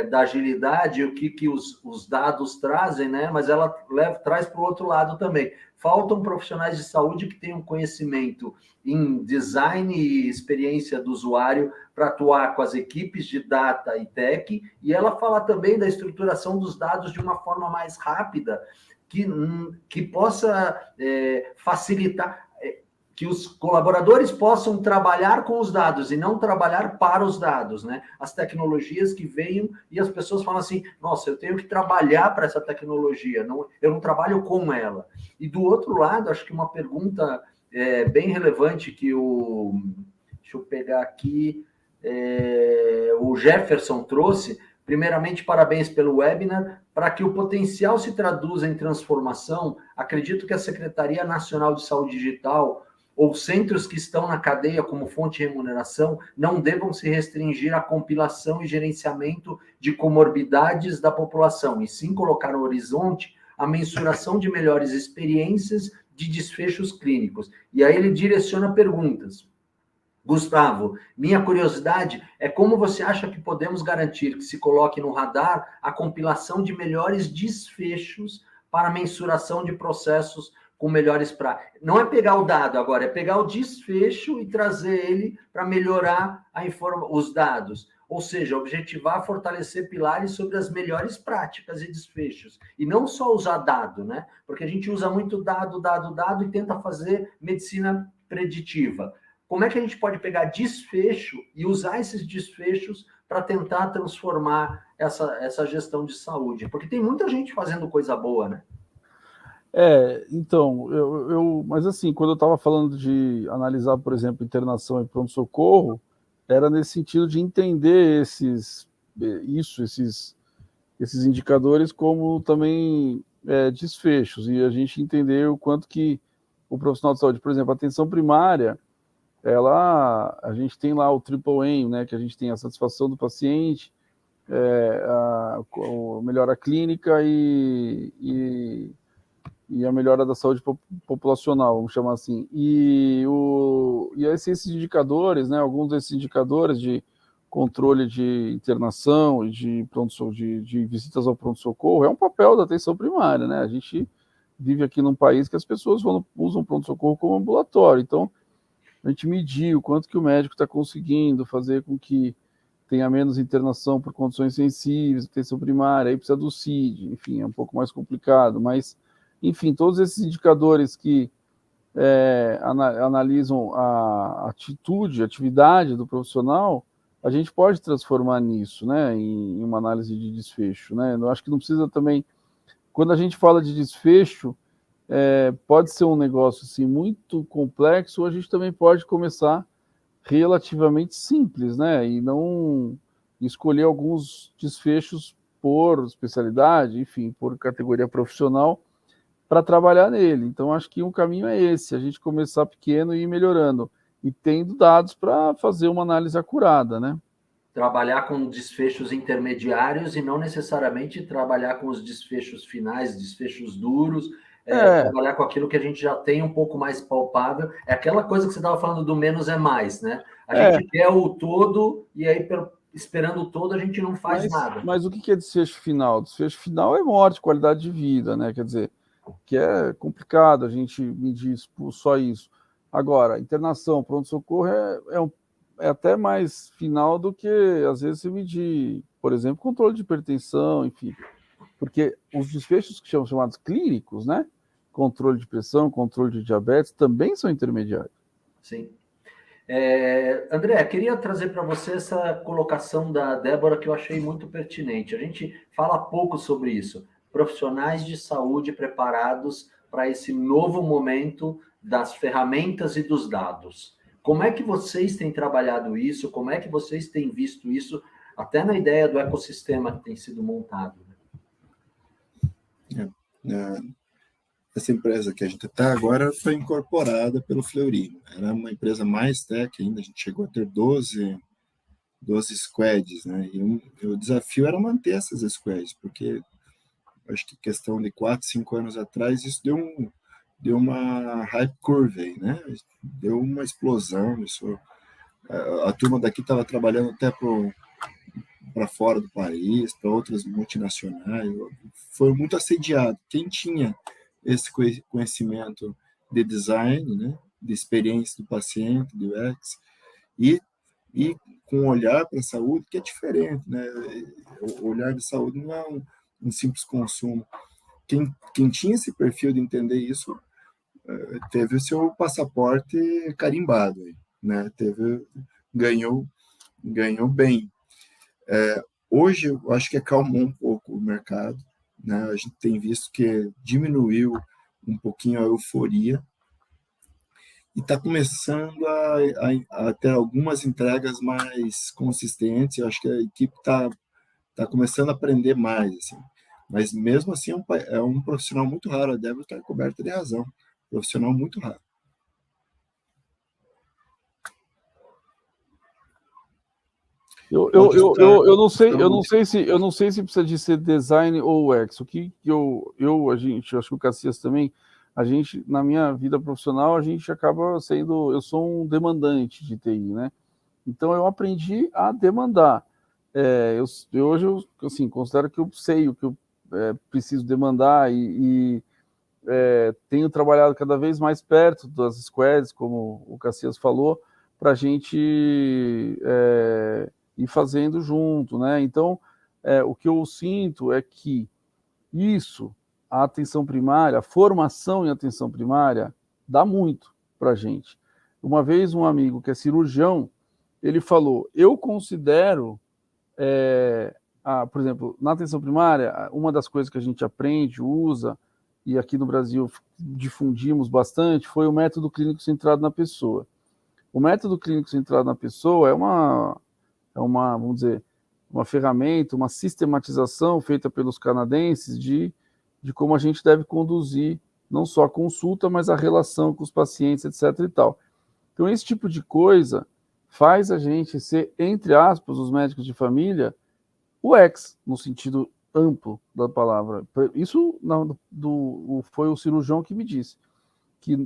da agilidade, o que os dados trazem, né? Mas ela traz para o outro lado também. Faltam profissionais de saúde que tenham conhecimento em design e experiência do usuário para atuar com as equipes de data e tech, e ela fala também da estruturação dos dados de uma forma mais rápida, que possa facilitar, que os colaboradores possam trabalhar com os dados e não trabalhar para os dados, né? As tecnologias que venham e as pessoas falam assim, nossa, eu tenho que trabalhar para essa tecnologia, eu não trabalho com ela. E do outro lado, acho que uma pergunta bem relevante que deixa eu pegar aqui, o Jefferson trouxe. Primeiramente, parabéns pelo webinar. Para que o potencial se traduza em transformação, acredito que a Secretaria Nacional de Saúde Digital ou centros que estão na cadeia como fonte de remuneração não devam se restringir à compilação e gerenciamento de comorbidades da população, e sim colocar no horizonte a mensuração de melhores experiências de desfechos clínicos. E aí ele direciona perguntas. Gustavo, minha curiosidade é como você acha que podemos garantir que se coloque no radar a compilação de melhores desfechos para mensuração de processos com melhores práticas. Não é pegar o dado agora, é pegar o desfecho e trazer ele para melhorar os dados. Ou seja, objetivar fortalecer pilares sobre as melhores práticas e desfechos. E não só usar dado, né? Porque a gente usa muito dado e tenta fazer medicina preditiva. Como é que a gente pode pegar desfecho e usar esses desfechos para tentar transformar essa gestão de saúde? Porque tem muita gente fazendo coisa boa, né? Então, mas assim, quando eu estava falando de analisar, por exemplo, internação e pronto-socorro, era nesse sentido de entender esses indicadores como também desfechos, e a gente entender o quanto que o profissional de saúde, por exemplo, a atenção primária, a gente tem lá o triple aim, né, que a gente tem a satisfação do paciente, a melhora clínica e a melhora da saúde populacional, vamos chamar assim. E esses indicadores, né, alguns desses indicadores de controle de internação e de visitas ao pronto-socorro, é um papel da atenção primária, né? A gente vive aqui num país que as pessoas usam pronto-socorro como ambulatório, então a gente medir o quanto que o médico está conseguindo fazer com que tenha menos internação por condições sensíveis, atenção primária, aí precisa do CID, enfim, é um pouco mais complicado, mas, enfim, todos esses indicadores que analisam a atividade do profissional, a gente pode transformar nisso, né, em uma análise de desfecho, né? Eu acho que não precisa também, quando a gente fala de desfecho, pode ser um negócio assim, muito complexo, ou a gente também pode começar relativamente simples, né? E e escolher alguns desfechos por especialidade, enfim, por categoria profissional, para trabalhar nele. Então, acho que um caminho é esse, a gente começar pequeno e ir melhorando, e tendo dados para fazer uma análise acurada, né? Trabalhar com desfechos intermediários e não necessariamente trabalhar com os desfechos finais, desfechos duros, trabalhar com aquilo que a gente já tem um pouco mais palpável. É aquela coisa que você estava falando do menos é mais, né? A gente quer o todo e aí, esperando o todo, a gente não faz nada. Mas o que é desfecho final? Desfecho final é morte, qualidade de vida, né? Quer dizer, que é complicado a gente medir só isso. Agora, internação, pronto-socorro é até mais final do que, às vezes, você medir, por exemplo, controle de hipertensão, enfim. Porque os desfechos que são chamados clínicos, né? Controle de pressão, controle de diabetes, também são intermediários. Sim. André, queria trazer para você essa colocação da Débora que eu achei muito pertinente. A gente fala pouco sobre isso. Profissionais de saúde preparados para esse novo momento das ferramentas e dos dados. Como é que vocês têm trabalhado isso? Como é que vocês têm visto isso, até na ideia do ecossistema que tem sido montado? Essa empresa que a gente está agora foi incorporada pelo Fleury. Era uma empresa mais tech ainda, a gente chegou a ter 12 squads, né? E o desafio era manter essas squads, porque acho que questão de 4, 5 anos atrás, isso deu uma hype curve aí, né? Deu uma explosão. A turma daqui estava trabalhando até para fora do país, para outras multinacionais. Foi muito assediado. Quem tinha esse conhecimento de design, né? De experiência do paciente, do UX, e com um olhar para a saúde que é diferente, né? O olhar de saúde não é um simples consumo. Quem tinha esse perfil de entender isso teve o seu passaporte carimbado, né? Ganhou bem. Hoje, eu acho que acalmou um pouco o mercado, né? A gente tem visto que diminuiu um pouquinho a euforia e está começando a ter algumas entregas mais consistentes. Eu acho que a equipe está começando a aprender mais, assim. Mas mesmo assim é um profissional muito raro. A Débora está coberta de razão. Profissional muito raro. Eu não sei se precisa de ser design ou UX. O que a gente, acho que o Cassias também, a gente, na minha vida profissional, a gente acaba sendo, eu sou um demandante de TI, né? Então eu aprendi a demandar. Hoje eu assim, considero que eu sei o que eu preciso demandar e tenho trabalhado cada vez mais perto das squads, como o Cassias falou, para a gente ir fazendo junto, né? Então, o que eu sinto é que a atenção primária, a formação em atenção primária, dá muito para a gente. Uma vez um amigo que é cirurgião, ele falou, eu considero, por exemplo, na atenção primária, uma das coisas que a gente aprende, usa, e aqui no Brasil difundimos bastante, foi o método clínico centrado na pessoa. O método clínico centrado na pessoa é uma, vamos dizer, uma ferramenta, uma sistematização feita pelos canadenses de como a gente deve conduzir não só a consulta, mas a relação com os pacientes, etc. e tal. Então, esse tipo de coisa faz a gente ser, entre aspas, os médicos de família, UX, no sentido amplo da palavra. Isso foi o cirurgião que me disse, que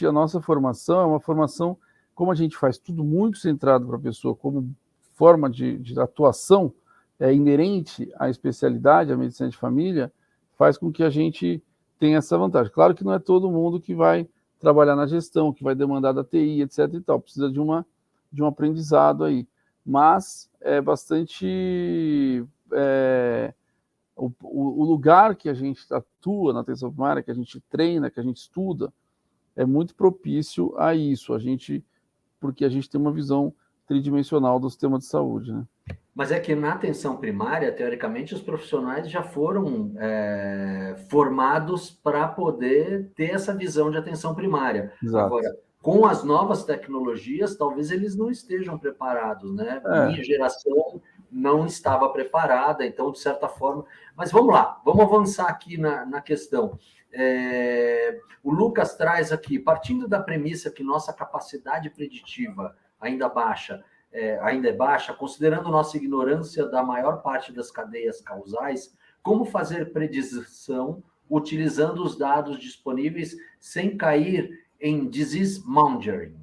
a nossa formação é uma formação, como a gente faz tudo muito centrado para a pessoa, como forma de atuação inerente à especialidade, à medicina de família, faz com que a gente tenha essa vantagem. Claro que não é todo mundo que vai trabalhar na gestão, que vai demandar da TI, etc. e tal, precisa de um aprendizado aí. Mas é bastante... o lugar que a gente atua na atenção primária, que a gente treina, que a gente estuda, é muito propício a isso, porque a gente tem uma visão tridimensional do sistema de saúde, né? Mas é que na atenção primária, teoricamente, os profissionais já foram formados para poder ter essa visão de atenção primária. Exato. Agora, com as novas tecnologias, talvez eles não estejam preparados, né? Minha geração não estava preparada, então, de certa forma... Mas vamos lá, vamos avançar aqui na questão. O Lucas traz aqui, partindo da premissa que nossa capacidade preditiva ainda é baixa, considerando nossa ignorância da maior parte das cadeias causais, como fazer predição utilizando os dados disponíveis sem cair em disease mongering,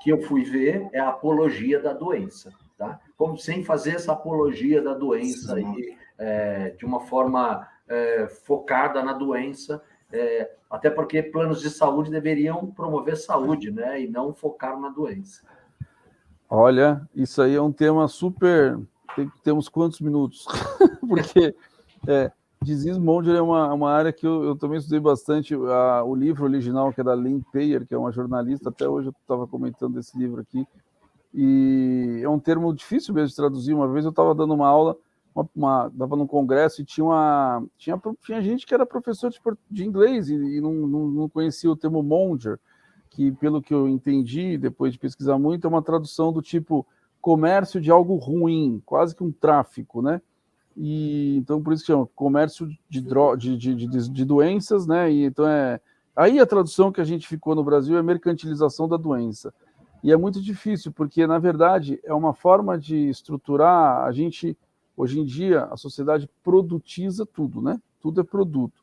que eu fui ver é a apologia da doença, tá? Como sem fazer essa apologia da doença aí, de uma forma focada na doença, até porque planos de saúde deveriam promover saúde, né? E não focar na doença. Olha, isso aí é um tema super... Temos quantos minutos? Porque disease mongering é uma área que eu também estudei bastante. O livro original, que é da Lynn Payer, que é uma jornalista, até hoje eu estava comentando esse livro aqui, e é um termo difícil mesmo de traduzir. Uma vez eu estava dando uma aula, estava num congresso, e tinha gente que era professor de inglês e não conhecia o termo monger, que, pelo que eu entendi, depois de pesquisar muito, é uma tradução do tipo comércio de algo ruim, quase que um tráfico, né? E então por isso que chama comércio de doenças, né? E então aí a tradução que a gente ficou no Brasil é mercantilização da doença. E é muito difícil, porque na verdade é uma forma de estruturar. A gente, hoje em dia, a sociedade produtiza tudo, né? Tudo é produto.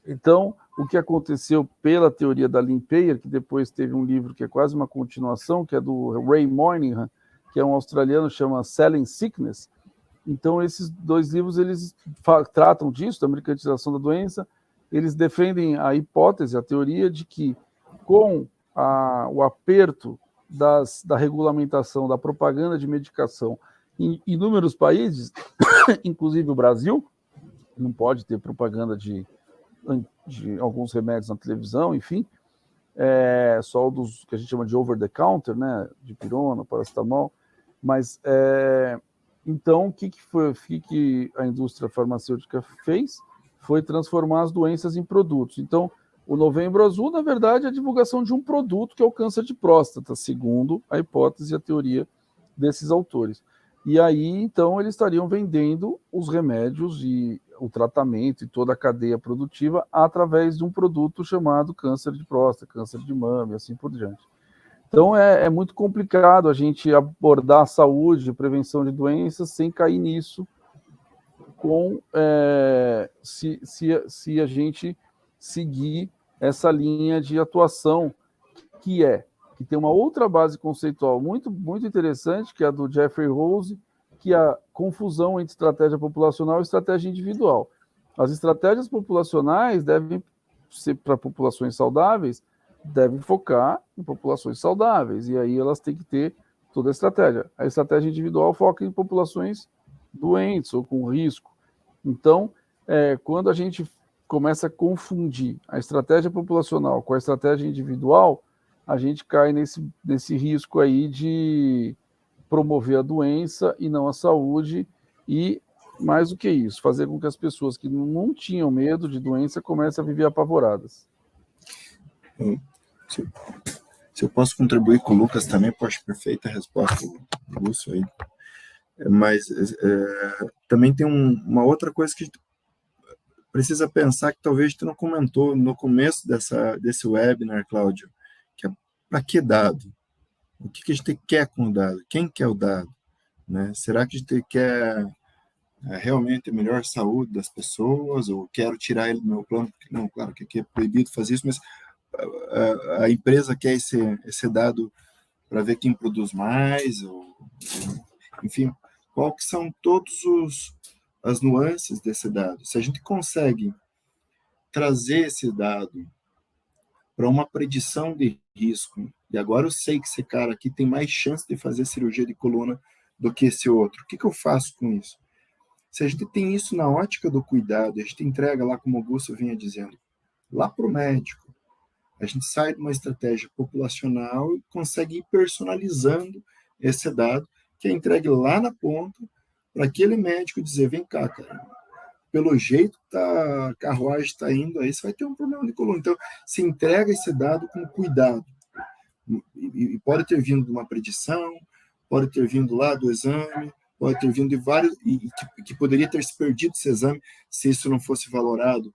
Então, o que aconteceu pela teoria da Lynn Payer, que depois teve um livro que é quase uma continuação, que é do Ray Moynihan, que é um australiano, chama Selling Sickness. Então, esses dois livros, eles tratam disso, da mercantilização da doença. Eles defendem a hipótese, a teoria de que, com o aperto da regulamentação, da propaganda de medicação em inúmeros países, inclusive o Brasil, não pode ter propaganda de alguns remédios na televisão, enfim, só dos que a gente chama de over-the-counter, né, de pirona, paracetamol, mas... Então, o que a indústria farmacêutica fez foi transformar as doenças em produtos. Então, o Novembro Azul, na verdade, é a divulgação de um produto que é o câncer de próstata, segundo a hipótese e a teoria desses autores. E aí, então, eles estariam vendendo os remédios e o tratamento e toda a cadeia produtiva através de um produto chamado câncer de próstata, câncer de mama e assim por diante. Então, é muito complicado a gente abordar a saúde, a prevenção de doenças, sem cair nisso, se a gente seguir essa linha de atuação, que tem uma outra base conceitual muito, muito interessante, que é a do Jeffrey Rose, que é a confusão entre estratégia populacional e estratégia individual. As estratégias populacionais devem ser para populações saudáveis, devem focar em populações saudáveis, e aí elas têm que ter toda a estratégia. A estratégia individual foca em populações doentes ou com risco. Então, quando a gente começa a confundir a estratégia populacional com a estratégia individual, a gente cai nesse risco aí de promover a doença e não a saúde, e, mais do que isso, fazer com que as pessoas que não tinham medo de doença comecem a viver apavoradas. Se eu posso contribuir com o Lucas também, acho perfeita a resposta do Lúcio aí. Mas também tem uma outra coisa que a gente precisa pensar, que talvez tu não comentou no começo desse webinar, Cláudio, que é para que dado? O que a gente quer com o dado? Quem quer o dado? Né? Será que a gente quer realmente a melhor saúde das pessoas, ou quero tirar ele do meu plano? Não, claro que aqui é proibido fazer isso, mas a empresa quer esse dado para ver quem produz mais, enfim, qual que são todas as nuances desse dado. Se a gente consegue trazer esse dado para uma predição de risco, e agora eu sei que esse cara aqui tem mais chance de fazer cirurgia de coluna do que esse outro, o que eu faço com isso? Se a gente tem isso na ótica do cuidado, a gente entrega lá, como o Augusto vinha dizendo, lá para o médico, a gente sai de uma estratégia populacional e consegue ir personalizando esse dado, que é entregue lá na ponta, para aquele médico dizer, vem cá, cara, pelo jeito que a carruagem está indo aí, você vai ter um problema de coluna. Então, se entrega esse dado com cuidado. E pode ter vindo de uma predição, pode ter vindo lá do exame, pode ter vindo de vários, e que poderia ter se perdido esse exame se isso não fosse valorado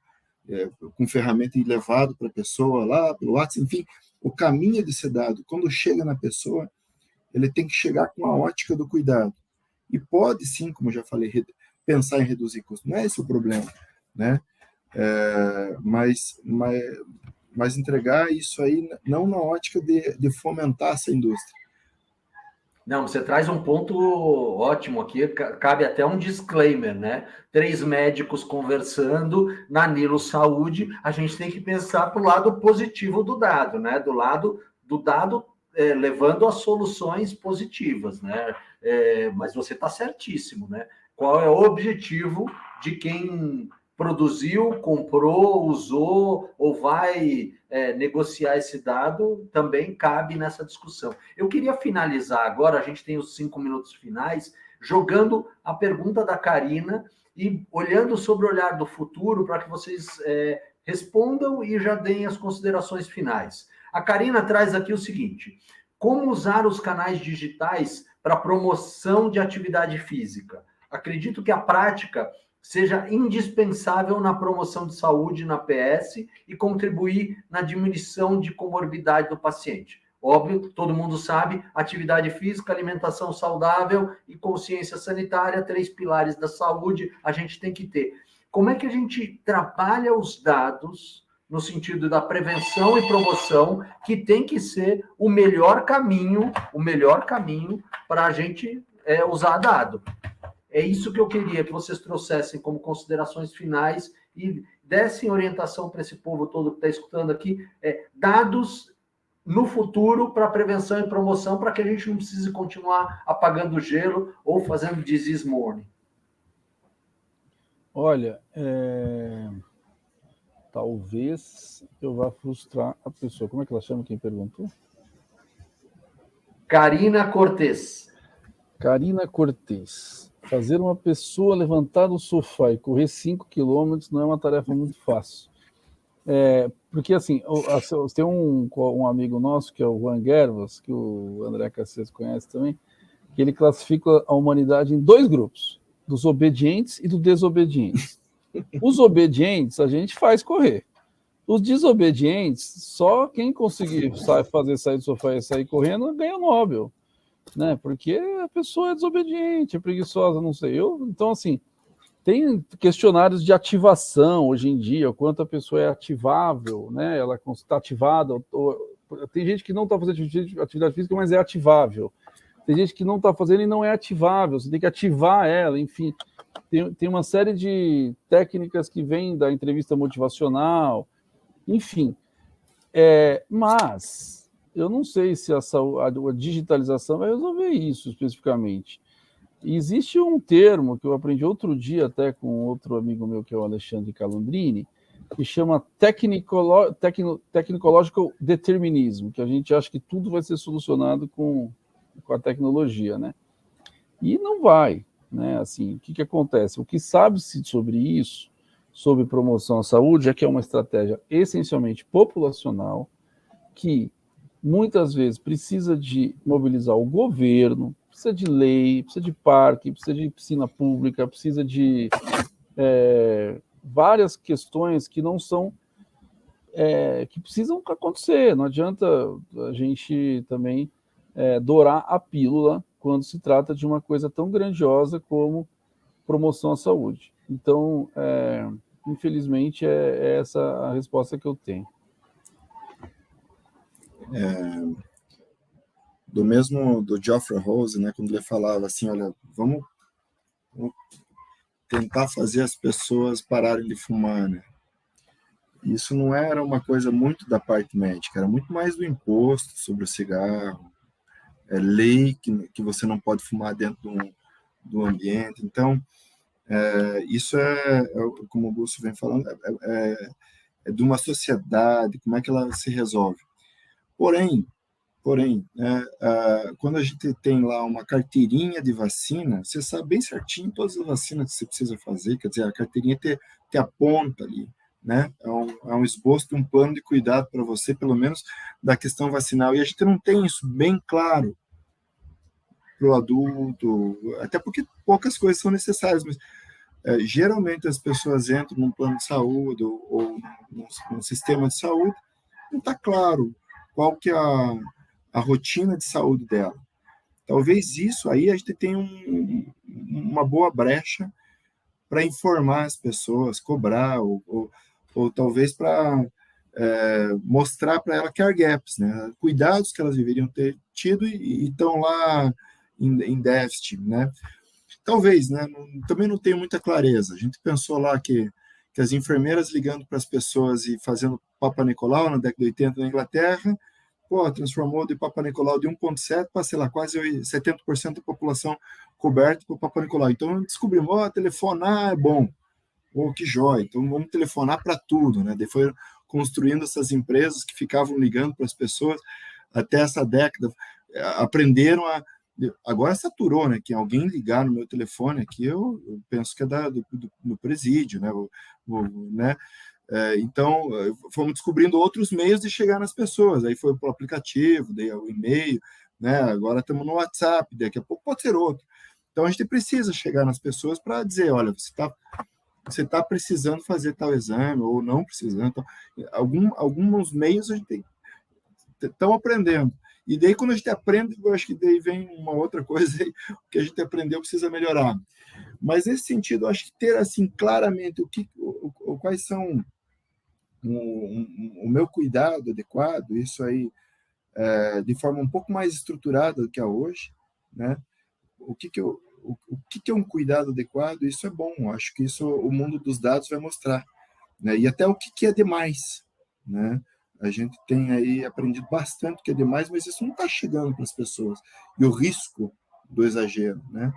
com ferramenta e levado para a pessoa lá, pelo WhatsApp, enfim, o caminho de ser dado, quando chega na pessoa, ele tem que chegar com a ótica do cuidado. E pode, sim, como já falei, pensar em reduzir custos. Não é esse o problema, né? Mas entregar isso aí não na ótica de fomentar essa indústria. Não, você traz um ponto ótimo aqui, cabe até um disclaimer, né? 3 médicos conversando na Nilo Saúde, a gente tem que pensar para o lado positivo do dado, né? Do lado do dado levando a soluções positivas, né? Mas você está certíssimo, né? Qual é o objetivo de quem produziu, comprou, usou ou vai negociar esse dado, também cabe nessa discussão. Eu queria finalizar agora, a gente tem os 5 minutos finais, jogando a pergunta da Karina e olhando sobre o olhar do futuro para que vocês respondam e já deem as considerações finais. A Karina traz aqui o seguinte: como usar os canais digitais para promoção de atividade física? Acredito que a prática seja indispensável na promoção de saúde na PS e contribuir na diminuição de comorbidade do paciente. Óbvio, todo mundo sabe, atividade física, alimentação saudável e consciência sanitária, 3 pilares da saúde, a gente tem que ter. Como é que a gente trabalha os dados no sentido da prevenção e promoção, que tem que ser o melhor caminho para a gente usar dado? É isso que eu queria que vocês trouxessem como considerações finais e dessem orientação para esse povo todo que está escutando aqui, dados no futuro para prevenção e promoção, para que a gente não precise continuar apagando gelo ou fazendo disease morning. Olha, talvez eu vá frustrar a pessoa. Como é que ela chama, quem perguntou? Karina Cortez. Karina Cortez. Fazer uma pessoa levantar do sofá e correr 5 quilômetros não é uma tarefa muito fácil. Porque, assim, tem um amigo nosso, que é o Juan Gervas, que o André Cassias conhece também, que ele classifica a humanidade em 2 grupos, dos obedientes e dos desobedientes. Os obedientes, a gente faz correr. Os desobedientes, só quem conseguir sair do sofá e sair correndo, ganha o Nobel. Né? Porque a pessoa é desobediente, é preguiçosa, não sei. Então, assim, tem questionários de ativação hoje em dia, o quanto a pessoa é ativável, né? Ela está ativada. Tem gente que não está fazendo atividade física, mas é ativável. Tem gente que não está fazendo e não é ativável, você tem que ativar ela, enfim. Tem uma série de técnicas que vêm da entrevista motivacional, enfim. Mas eu não sei se a digitalização vai resolver isso especificamente. E existe um termo que eu aprendi outro dia até com outro amigo meu, que é o Alexandre Calandrini, que chama technological determinism, que a gente acha que tudo vai ser solucionado com a tecnologia, né? E não vai, né? Assim, o que acontece? O que sabe-se sobre isso, sobre promoção à saúde, é que é uma estratégia essencialmente populacional, que muitas vezes precisa de mobilizar o governo, precisa de lei, precisa de parque, precisa de piscina pública, precisa de várias questões que não são que precisam acontecer. Não adianta a gente também dourar a pílula quando se trata de uma coisa tão grandiosa como promoção à saúde. Então, infelizmente, é essa a resposta que eu tenho. Do Geoffrey Rose, né, quando ele falava assim, olha, vamos tentar fazer as pessoas pararem de fumar, né? Isso não era uma coisa muito da parte médica, era muito mais do imposto sobre o cigarro, lei que você não pode fumar dentro do ambiente. Então, isso como o Augusto vem falando, é de uma sociedade, como é que ela se resolve. Porém, quando a gente tem lá uma carteirinha de vacina, você sabe bem certinho todas as vacinas que você precisa fazer, quer dizer, a carteirinha te aponta ali, né? É um esboço de um plano de cuidado para você, pelo menos, da questão vacinal. E a gente não tem isso bem claro. para o adulto, até porque poucas coisas são necessárias, mas geralmente as pessoas entram num plano de saúde ou num sistema de saúde, não está claro qual que é a rotina de saúde dela. Talvez isso aí a gente tenha uma boa brecha para informar as pessoas, cobrar, ou talvez para mostrar para ela care gaps, né? Cuidados que elas deveriam ter tido e estão lá em déficit, né? Talvez, né? Também não tenho muita clareza. A gente pensou lá que as enfermeiras ligando para as pessoas e fazendo Papa Nicolau na década de 80 na Inglaterra, transformou de Papa Nicolau de 1,7 para, sei lá, quase 70% da população coberta por Papa Nicolau. Então, descobrimos, telefonar é bom. Que jóia, então vamos telefonar para tudo, né? Daí foi construindo essas empresas que ficavam ligando para as pessoas até essa década, aprenderam agora saturou, né? Que alguém ligar no meu telefone aqui, eu penso que é do presídio, né? Né? Então, fomos descobrindo outros meios de chegar nas pessoas. Aí foi o aplicativo, daí o e-mail, né? Agora estamos no WhatsApp, daqui a pouco pode ser outro. Então, a gente precisa chegar nas pessoas para dizer, olha, você está precisando fazer tal exame ou não precisando. Então, alguns meios a gente estão aprendendo. E daí, quando a gente aprende, eu acho que daí vem uma outra coisa aí, que a gente aprendeu precisa melhorar. Mas, nesse sentido, eu acho que ter, assim, claramente quais são o meu cuidado adequado, isso aí, de forma um pouco mais estruturada do que a hoje, né? O que é um cuidado adequado, isso é bom. Eu acho que isso o mundo dos dados vai mostrar, né? E até o que é demais, né? A gente tem aí aprendido bastante o que é demais, mas isso não está chegando para as pessoas. E o risco do exagero, né?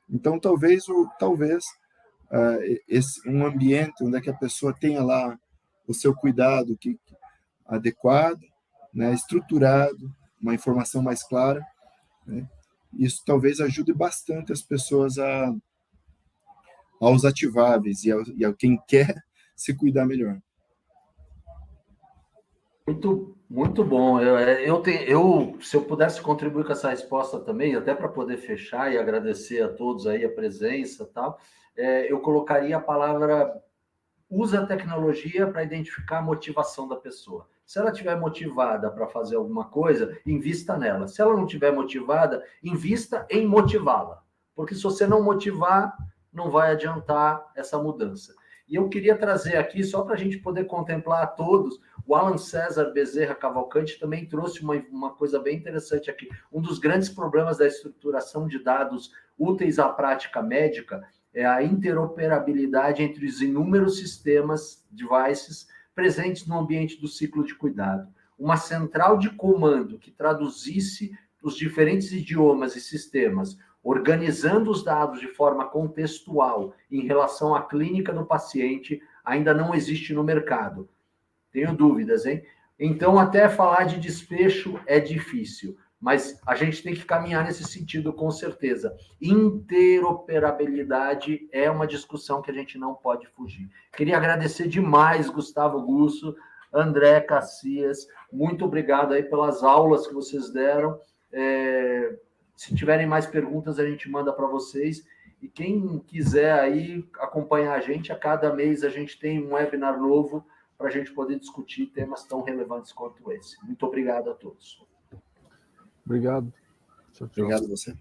Então, talvez um ambiente onde é que a pessoa tenha lá o seu cuidado adequado, né? Estruturado, uma informação mais clara, né? Isso talvez ajude bastante as pessoas aos ativáveis e a quem quer se cuidar melhor. Muito, muito bom. Se eu pudesse contribuir com essa resposta também, até para poder fechar e agradecer a todos aí a presença e tal, eu colocaria a palavra usa a tecnologia para identificar a motivação da pessoa. Se ela estiver motivada para fazer alguma coisa, invista nela. Se ela não estiver motivada, invista em motivá-la. Porque se você não motivar, não vai adiantar essa mudança. E eu queria trazer aqui, só para a gente poder contemplar a todos, o Alan César Bezerra Cavalcante também trouxe uma coisa bem interessante aqui. Um dos grandes problemas da estruturação de dados úteis à prática médica é a interoperabilidade entre os inúmeros sistemas, devices, presentes no ambiente do ciclo de cuidado. Uma central de comando que traduzisse os diferentes idiomas e sistemas, organizando os dados de forma contextual em relação à clínica do paciente, ainda não existe no mercado. Tenho dúvidas, hein? Então, até falar de desfecho é difícil, mas a gente tem que caminhar nesse sentido, com certeza. Interoperabilidade é uma discussão que a gente não pode fugir. Queria agradecer demais, Gustavo Gusso, André Cassias, muito obrigado aí pelas aulas que vocês deram. Se tiverem mais perguntas, a gente manda para vocês. E quem quiser aí acompanhar a cada mês a gente tem um webinar novo para a gente poder discutir temas tão relevantes quanto esse. Muito obrigado a todos. Obrigado. Tchau, tchau. Obrigado a você.